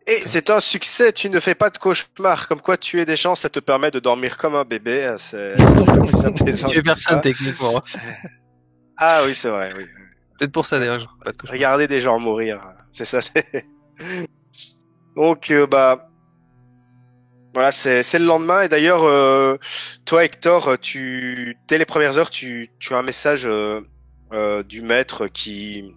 Et c'est un succès, tu ne fais pas de cauchemar, comme quoi tu es des chances, ça te permet de dormir comme un bébé, c'est plus apaisant Tu es que ça. personne techniquement. Ah oui, c'est vrai, oui. Peut-être pour ça d'ailleurs. Je fais pas de cauchemar. Regardez des gens mourir, c'est ça, c'est... Donc, voilà, c'est le lendemain, et d'ailleurs, toi, Hector, dès les premières heures, tu as un message du maître qui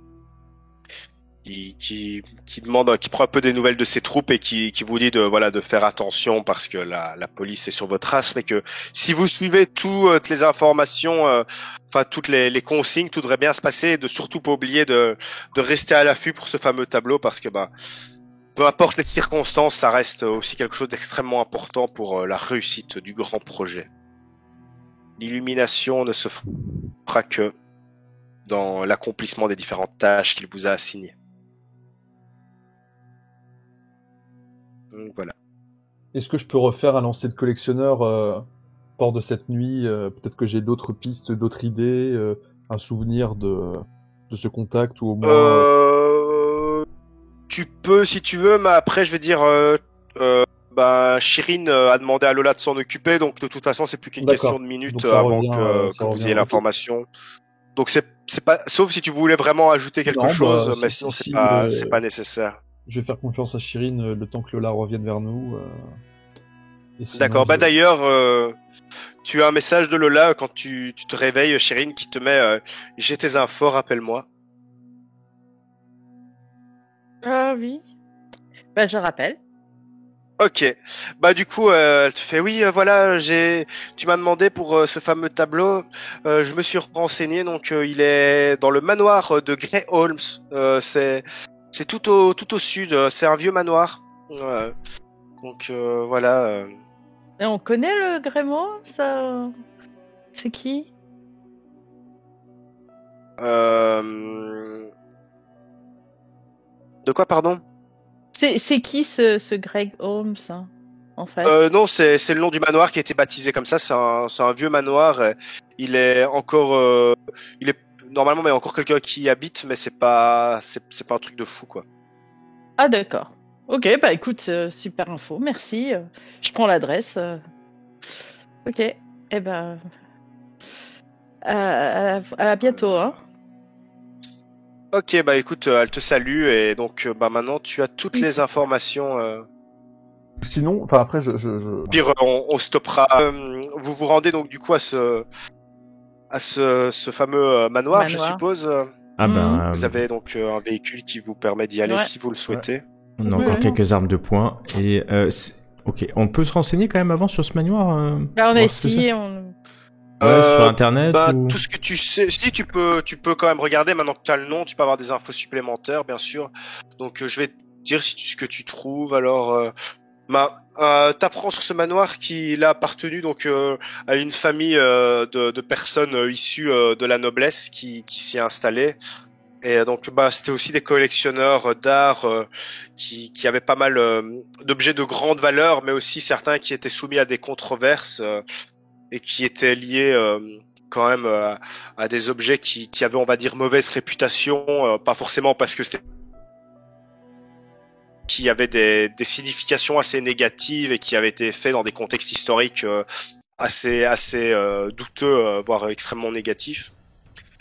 qui demande, qui prend un peu des nouvelles de ses troupes et qui vous dit de faire attention parce que la police est sur votre race, mais que si vous suivez toutes les informations, enfin toutes les consignes, tout devrait bien se passer, et de surtout pas oublier de rester à l'affût pour ce fameux tableau parce que peu importe les circonstances, ça reste aussi quelque chose d'extrêmement important pour la réussite du grand projet. L'illumination ne se fera que dans l'accomplissement des différentes tâches qu'il vous a assignées. Donc voilà. Est-ce que je peux refaire un lancer de collectionneur fort de cette nuit? Peut-être que j'ai d'autres pistes, d'autres idées, un souvenir de ce contact ou au moins... Tu peux si tu veux, mais après je vais dire Shirin a demandé à Lola de s'en occuper, donc de toute façon c'est plus qu'une question de minutes avant que vous ayez l'information. Donc c'est pas, sauf si tu voulais vraiment ajouter quelque chose, mais sinon c'est pas nécessaire. Je vais faire confiance à Shirin le temps que Lola revienne vers nous. D'accord. D'ailleurs, tu as un message de Lola quand tu te réveilles, Shirin, qui te met j'ai tes infos, rappelle-moi. Ah oui. Bah je rappelle. Ok. Du coup, elle te fait oui, voilà, tu m'as demandé pour ce fameux tableau. Je me suis renseigné, donc il est dans le manoir de Grey Holmes. C'est tout au sud. C'est un vieux manoir. Donc voilà. Et on connaît le Grémo, ça. C'est qui? De quoi, pardon? C'est qui ce Greg Holmes, hein, en fait? Non, c'est le nom du manoir qui a été baptisé comme ça. C'est un vieux manoir. Il est encore, il est normalement, mais il y a encore quelqu'un qui y habite, mais c'est pas un truc de fou, quoi. Ah d'accord. Ok, bah écoute, super info, merci. Je prends l'adresse. Ok, eh ben, à bientôt, hein. Ok, écoute, elle te salue et donc maintenant tu as toutes les informations. Sinon, enfin après Pire, on stoppera. Vous vous rendez donc du coup à ce fameux manoir, je suppose. Vous avez donc un véhicule qui vous permet d'y aller si vous le souhaitez. On a encore quelques armes de poing et ok, on peut se renseigner quand même avant sur ce manoir. On a essayé, sur internet. Tout ce que tu sais, si tu peux quand même regarder maintenant que tu as le nom, tu peux avoir des infos supplémentaires, bien sûr. Donc je vais te dire ce que tu trouves. Alors, t'apprends sur ce manoir qu'il a appartenu donc à une famille de personnes issues de la noblesse qui s'y est installée. Et donc c'était aussi des collectionneurs d'art qui avaient pas mal d'objets de grande valeur, mais aussi certains qui étaient soumis à des controverses et qui étaient liés quand même à des objets qui avaient, on va dire, mauvaise réputation, pas forcément parce que c'était qui avaient des significations assez négatives et qui avaient été faits dans des contextes historiques assez douteux, voire extrêmement négatifs.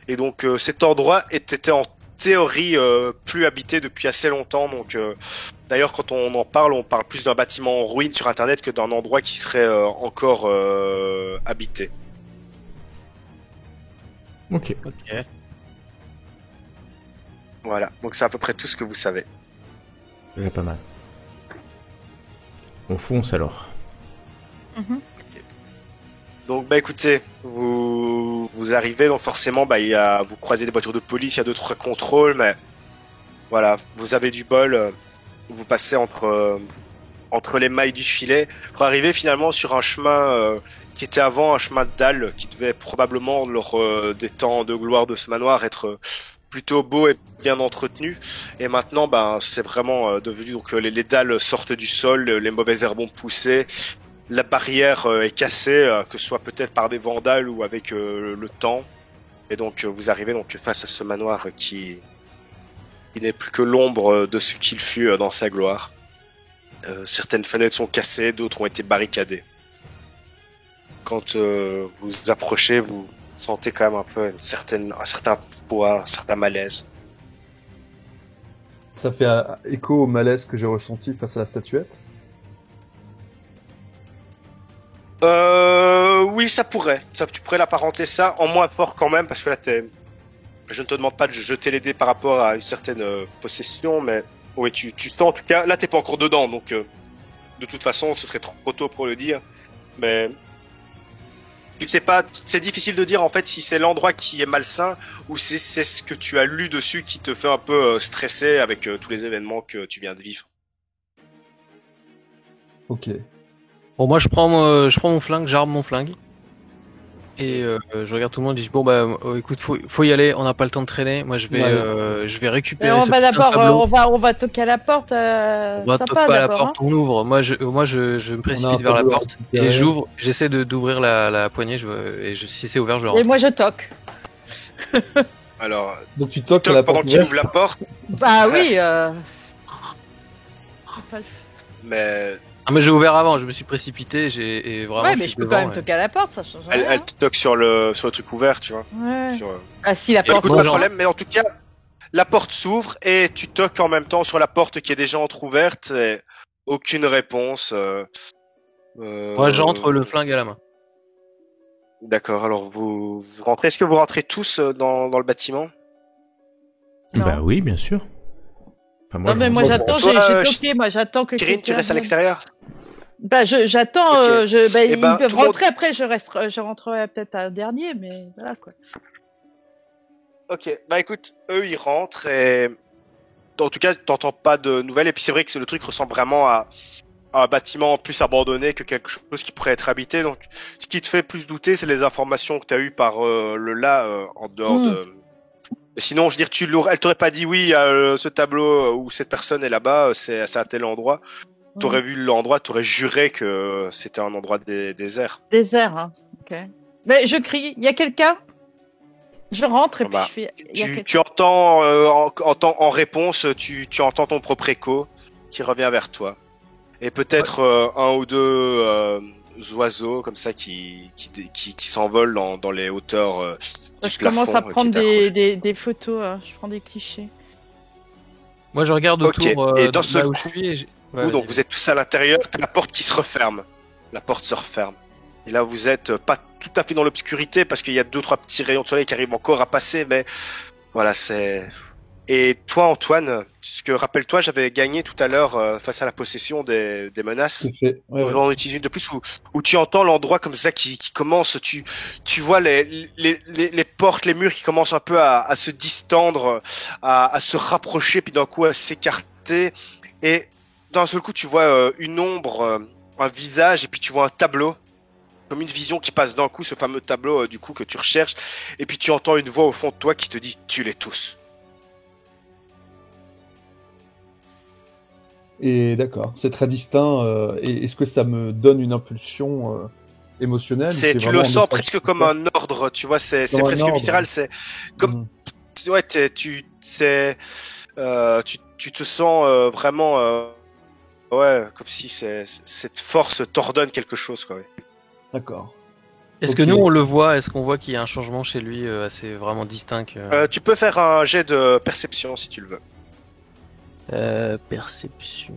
Et donc cet endroit était en théorie plus habité depuis assez longtemps. Donc d'ailleurs quand on en parle, on parle plus d'un bâtiment en ruine sur internet que d'un endroit qui serait encore habité. Ok. Voilà, donc c'est à peu près tout ce que vous savez. Déjà pas mal. On fonce alors. Okay. Donc écoutez, vous arrivez, donc forcément vous croisez des voitures de police, il y a 2-3 contrôles, mais voilà, vous avez du bol, vous passez entre les mailles du filet pour arriver finalement sur un chemin qui était avant un chemin de dalles qui devait probablement lors des temps de gloire de ce manoir être plutôt beau et bien entretenu, et maintenant c'est vraiment devenu donc les dalles sortent du sol, les mauvaises herbes ont poussé, la barrière est cassée, que ce soit peut-être par des vandales ou avec le temps, et donc vous arrivez donc face à ce manoir qui n'est plus que l'ombre de ce qu'il fut dans sa gloire. Certaines fenêtres sont cassées, d'autres ont été barricadées. Quand vous approchez, vous sentez quand même un peu un certain poids, un certain malaise. Ça fait écho au malaise que j'ai ressenti face à la statuette? Oui, ça pourrait. Tu pourrais l'apparenter ça, en moins fort quand même, parce que là, t'es Je ne te demande pas de jeter les dés par rapport à une certaine possession, mais oui, tu sens en tout cas. Là, t'es pas encore dedans, donc de toute façon, ce serait trop tôt pour le dire. Mais tu sais pas, c'est difficile de dire en fait si c'est l'endroit qui est malsain ou si c'est ce que tu as lu dessus qui te fait un peu stresser avec tous les événements que tu viens de vivre. Ok. Bon, moi je prends mon flingue, j'arme mon flingue. Et je regarde tout le monde et je dis bon bah écoute faut y aller, on n'a pas le temps de traîner. Moi je vais récupérer. Mais on ce va putain de d'abord, tableau. on va toquer à la porte. On va toquer Sympa pas à la d'abord. porte, on ouvre. Moi je me précipite vers la tableau à porte récupérer. et j'ouvre. J'essaie d'ouvrir la poignée. Si c'est ouvert, je Et rentre. moi je toque. Alors, Donc tu toques à la pendant porte qu'il ouverte. ouvre la porte, Bah oui. mais Ah mais j'ai ouvert avant. Je me suis précipité. Et vraiment. Ouais, mais je peux quand même toquer à la porte, ça change rien. elle toque sur le truc ouvert, tu vois. Ouais. Sur, Ah si, la Et porte. écoute, Moi, pas de genre- problème, mais en tout cas, la porte s'ouvre et tu toques en même temps sur la porte qui est déjà entrouverte et aucune réponse. Moi j'entre le flingue à la main. D'accord, alors vous rentrez. Est-ce que vous rentrez tous dans le bâtiment? Non. Bah oui, bien sûr. Enfin, Non mais moi je- j'attends, Toi, j'ai toqué, moi j'attends que Kirin, tu quelqu'un restes à vienne. l'extérieur? Bah j'attends, Ok. Eh ils ben, peuvent tout le monde- rentrer après, je rentrerai peut-être un dernier, mais voilà quoi. Ok, bah écoute, eux ils rentrent et en tout cas t'entends pas de nouvelles et puis c'est vrai que le truc ressemble vraiment à un bâtiment plus abandonné que quelque chose qui pourrait être habité. Donc ce qui te fait plus douter c'est les informations que t'as eues par en dehors de... Sinon je veux dire elle t'aurait pas dit oui il y a ce tableau où cette personne est là-bas, c'est à tel endroit. T'aurais vu l'endroit, t'aurais juré que c'était un endroit désert. Désert, hein. Ok. Mais je crie, il y a quelqu'un? Je rentre et puis Bah, je fais. Y a quelqu'un. Tu entends en réponse, tu entends ton propre écho qui revient vers toi. Et peut-être un ou deux oiseaux comme ça qui s'envolent dans les hauteurs du Je plafond. commence à qui prendre t'accrochent. des photos, hein. Je prends des clichés. Moi je regarde Ok, autour et d'un de seul là où je coup, suis. Ouais, donc vas-y. vous êtes tous à l'intérieur, t'as la porte qui se referme. La porte se referme. Et là vous êtes pas tout à fait dans l'obscurité parce qu'il y a 2-3 petits rayons de soleil qui arrivent encore à passer, mais voilà c'est... Et toi Antoine, rappelle-toi j'avais gagné tout à l'heure face à la possession des menaces. C'est fait. Ouais, ouais. On en utilise une de plus où tu entends l'endroit comme ça qui commence, tu vois les portes, les murs qui commencent un peu à se distendre, à se rapprocher, puis d'un coup à s'écarter. Et d'un seul coup, tu vois une ombre, un visage, et puis tu vois un tableau, comme une vision qui passe d'un coup, ce fameux tableau du coup que tu recherches. Et puis tu entends une voix au fond de toi qui te dit « Tue-les tous ». Et d'accord, c'est très distinct. Et est-ce que ça me donne une impulsion émotionnelle ou Tu vraiment le un sens message presque qui comme sort un ordre, tu vois, c'est Comme un presque ordre. viscéral, c'est comme ouais, tu te sens vraiment ouais, comme si cette force t'ordonne quelque chose quoi. Ouais. D'accord. Est-ce Ok. que nous on le voit? Est-ce qu'on voit qu'il y a un changement chez lui assez vraiment distinct Tu peux faire un jet de perception si tu le veux. Perception.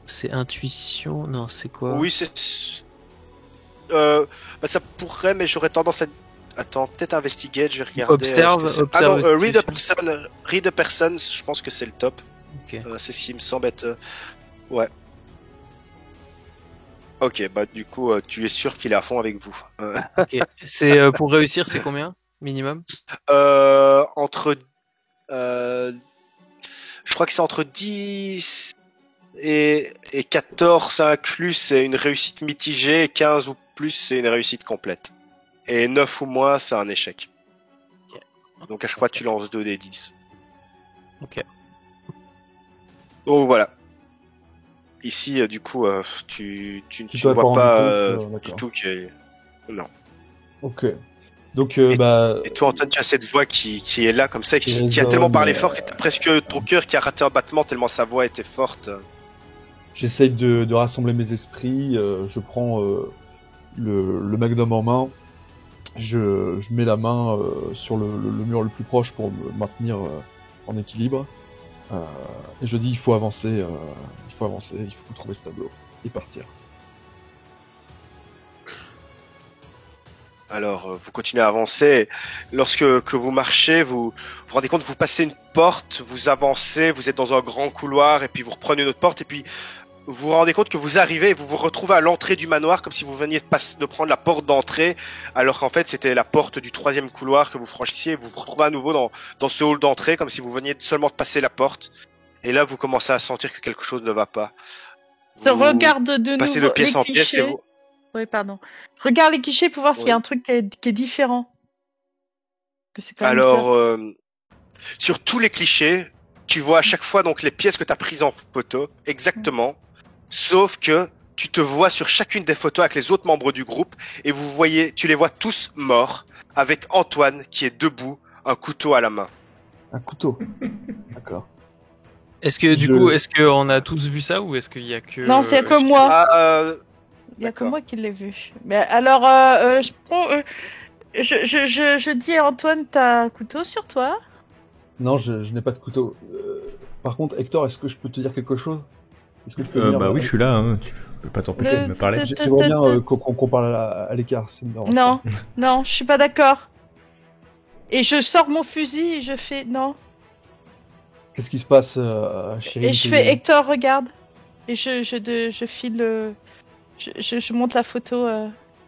C'est intuition? Non, c'est quoi? Oui, bah, ça pourrait, mais j'aurais tendance à attends, peut-être investigate, je vais regarder. Observe, ce que c'est. observe, Ah non, read a person, je pense que c'est le top. Ok. C'est ce qui me semble être. Ouais. Ok, bah du coup, tu es sûr qu'il est à fond avec vous. Ok. C'est pour réussir, c'est combien minimum? Entre. Je crois que c'est entre 10 et 14 inclus, c'est une réussite mitigée. 15 ou plus, c'est une réussite complète. Et 9 ou moins, c'est un échec. Donc à chaque fois, tu lances 2 des 10. Ok. Donc voilà. Ici, du coup, tu Tu ne vois pas rendu compte, du d'accord. tout qu'il y a... Non. Ok. Donc, bah, Et toi, Antoine, tu as cette voix qui est là, comme ça, qui a résonne, tellement parlé fort que tu as presque ton cœur qui a raté un battement tellement sa voix était forte. j'essaye de rassembler mes esprits. Je prends le magnum en main. Je mets la main sur le mur le plus proche pour me maintenir en équilibre. Et je dis il faut avancer, il faut trouver ce tableau et partir. Alors, vous continuez à avancer. Lorsque que vous marchez, vous vous rendez compte que vous passez une porte, vous avancez, vous êtes dans un grand couloir, et puis vous reprenez une autre porte, et puis vous vous rendez compte que vous arrivez et vous vous retrouvez à l'entrée du manoir, comme si vous veniez de prendre la porte d'entrée, alors qu'en fait c'était la porte du 3e couloir que vous franchissiez, et vous vous retrouvez à nouveau dans ce hall d'entrée, comme si vous veniez seulement de passer la porte. Et là, vous commencez à sentir que quelque chose ne va pas. Ça regarde de passez nouveau de pièce les en pièce et clichés. vous... Oui, pardon. Regarde les clichés pour voir s'il y a Oui. un truc qui est différent. Que c'est quand même Alors, sur tous les clichés, tu vois à chaque fois donc les pièces que tu as prises en photo, exactement, sauf que tu te vois sur chacune des photos avec les autres membres du groupe, et tu les vois tous morts, avec Antoine qui est debout, un couteau à la main. Un couteau. D'accord. Est-ce que du coup, est-ce qu'on a tous vu ça ou est-ce qu'il y a que Non, c'est que moi. Ah, Il y a que d'accord. moi qui l'ai vu. Mais alors, je prends, je dis à Antoine, t'as un couteau sur toi? Non, je n'ai pas de couteau. Par contre, Hector, est-ce que je peux te dire quelque chose? Est-ce que je peux venir, Bah oui, je suis là, hein. Tu peux pas t'empêcher de me parler. J'aimerais bien qu'on parle à l'écart. ça me dérange Non, pas. non, je suis pas d'accord. Et je sors mon fusil et je fais non. Qu'est-ce qui se passe, chérie? Et je fais Hector, regarde. Et je file. Je monte la photo.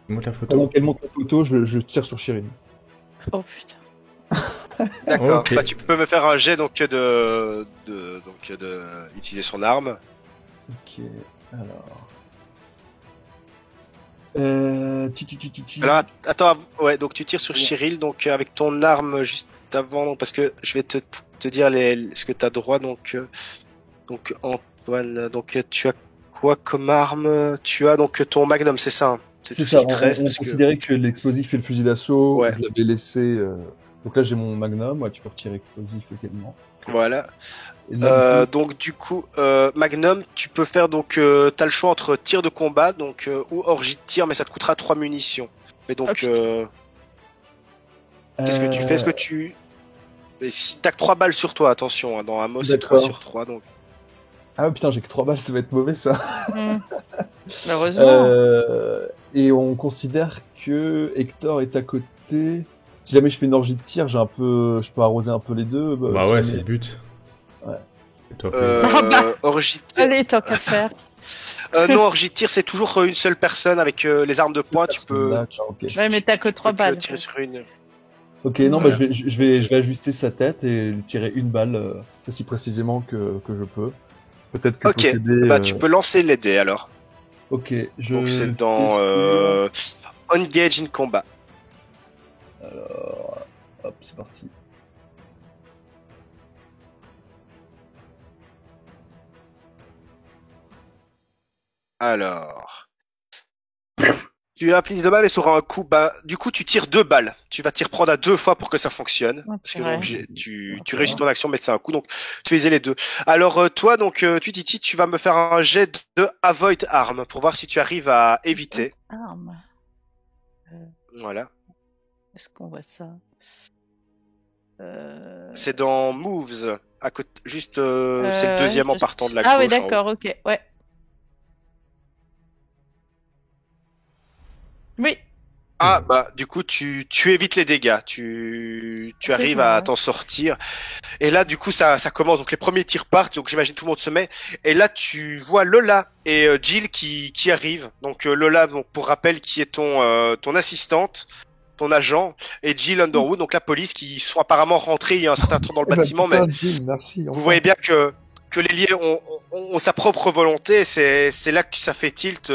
Montre la Pendant photo. qu'elle monte la photo, je tire sur Chirine. Oh putain. D'accord. Ok. Bah, tu peux me faire un jet donc de utiliser son arme. Ok, alors... Alors attends, ouais, donc tu tires sur Cyril donc avec ton arme juste avant, donc, parce que je vais te dire ce que t'as droit donc Antoine, donc tu as quoi comme arme? Tu as donc ton magnum, c'est ça? Hein, c'est tout ce ça, qui te reste. on parce que... considérait que l'explosif et le fusil d'assaut, Ouais. je l'avais laissé... Donc là j'ai mon magnum, ouais, tu peux retirer explosif également. Voilà. Et là, Donc du coup, Magnum, tu peux faire donc t'as le choix entre tir de combat donc ou orgie de tir, mais ça te coûtera 3 munitions. Mais donc Oh, qu'est-ce que tu fais? Est-ce que tu et si t'as que 3 balles sur toi, attention, hein, dans un mot c'est 3 D'accord. sur 3 donc. Ah putain, j'ai que 3 balles, ça va être mauvais ça. Heureusement. Et on considère que Hector est à côté. Si jamais je fais une orgie de tir, je peux arroser un peu les deux. Bah si ouais, jamais- c'est le but. Ouais. Fais-toi plaisir. Ah bah. Orgie de tir. Allez, tant qu'à faire. Non, orgie de tir, c'est toujours une seule personne avec les armes de poing, tu peux D'accord, ok. Ouais, mais t'as que tu 3 peux balles. tirer sur une. Ok, non, Voilà. bah, je vais ajuster sa tête et lui tirer une balle aussi précisément que je peux. Peut-être que Ok, posséder, bah tu peux lancer les dés alors. Ok, je... Donc c'est dans Engage in Combat. Alors, hop, c'est parti. Alors... Tu infliges de balles et sur un coup, bah, du coup, tu tires 2 balles. Tu vas t'y reprendre à 2 fois pour que ça fonctionne. Oh, Parce que purée. donc, tu réussis ton action, mais c'est un coup, donc tu faisais les deux. Alors, toi, donc, Titi, tu vas me faire un jet de Avoid Arm pour voir si tu arrives à éviter. Arme. Voilà. Est-ce qu'on voit ça? C'est dans Moves, à côté, juste, c'est le deuxième en partant de la Ah gauche. oui, en haut. d'accord, ok, ouais. Oui. Ah, bah, du coup, tu évites les dégâts. Tu arrives à t'en sortir. Et là, du coup, ça commence. Donc, les premiers tirs partent. Donc, j'imagine tout le monde se met. Et là, tu vois Lola et Jill qui arrivent. Donc, Lola, donc, pour rappel, qui est ton assistante, ton agent, et Jill Underwood, donc la police, qui sont apparemment rentrés il y a un certain temps dans le Eh ben, bâtiment, putain, mais Jim, merci. vous enfin. voyez bien que les liés ont sa propre volonté. C'est là que ça fait tilt.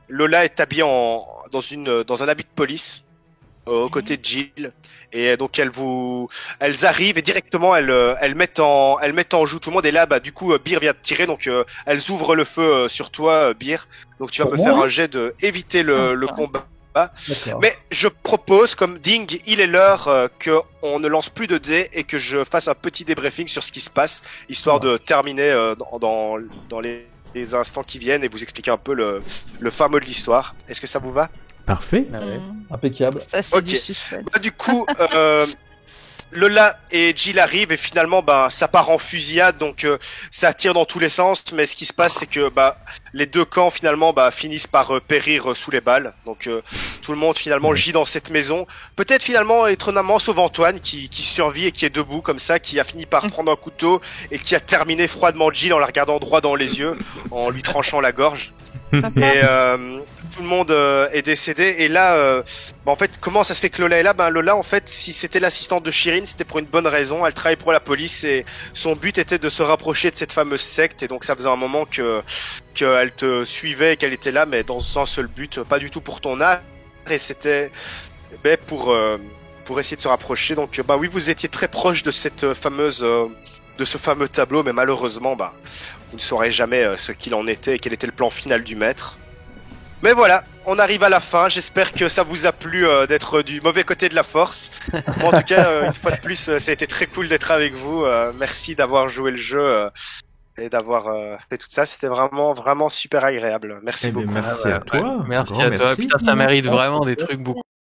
Lola est habillée dans un habit de police aux côtés de Jill, et donc elles arrivent et directement elles mettent en joue tout le monde, et là bah du coup Beer vient de tirer, donc elles ouvrent le feu sur toi, Beer, donc tu vas Sur me moi faire un jet de éviter le Ah. combat. D'accord. Mais je propose, comme Ding, il est l'heure que on ne lance plus de dés et que je fasse un petit débriefing sur ce qui se passe, histoire de terminer dans les instants qui viennent et vous expliquer un peu le fameux de l'histoire. Est-ce que ça vous va? Parfait. Impeccable. Ça, c'est Ok. du suspense. Bah, du coup, Lola et Jill arrivent et finalement, bah, ça part en fusillade, donc ça tire dans tous les sens. Mais ce qui se passe, c'est que bah, les deux camps finalement finissent par périr sous les balles. Donc tout le monde finalement gît dans cette maison. Peut-être finalement étonnamment sauf Antoine qui survit et qui est debout comme ça, qui a fini par prendre un couteau et qui a terminé froidement Jill en la regardant droit dans les yeux, en lui tranchant la gorge. Et tout le monde est décédé. Et là, en fait, comment ça se fait que Lola est là? Lola, en fait, si c'était l'assistante de Shirin, c'était pour une bonne raison. Elle travaille pour la police et son but était de se rapprocher de cette fameuse secte. Et donc, ça faisait un moment qu'elle te suivait et qu'elle était là, mais dans un seul but, pas du tout pour ton art. Et c'était pour essayer de se rapprocher. Donc, oui, vous étiez très proche de cette fameuse, de ce fameux tableau, mais malheureusement, vous ne saurez jamais ce qu'il en était et quel était le plan final du maître. Mais voilà, on arrive à la fin. J'espère que ça vous a plu d'être du mauvais côté de la force. Moi, en tout cas, une fois de plus, ça a été très cool d'être avec vous. Merci d'avoir joué le jeu et d'avoir fait tout ça. C'était vraiment, vraiment super agréable. Merci beaucoup. Merci à toi. Merci à toi. Putain, ça mérite vraiment des trucs beaucoup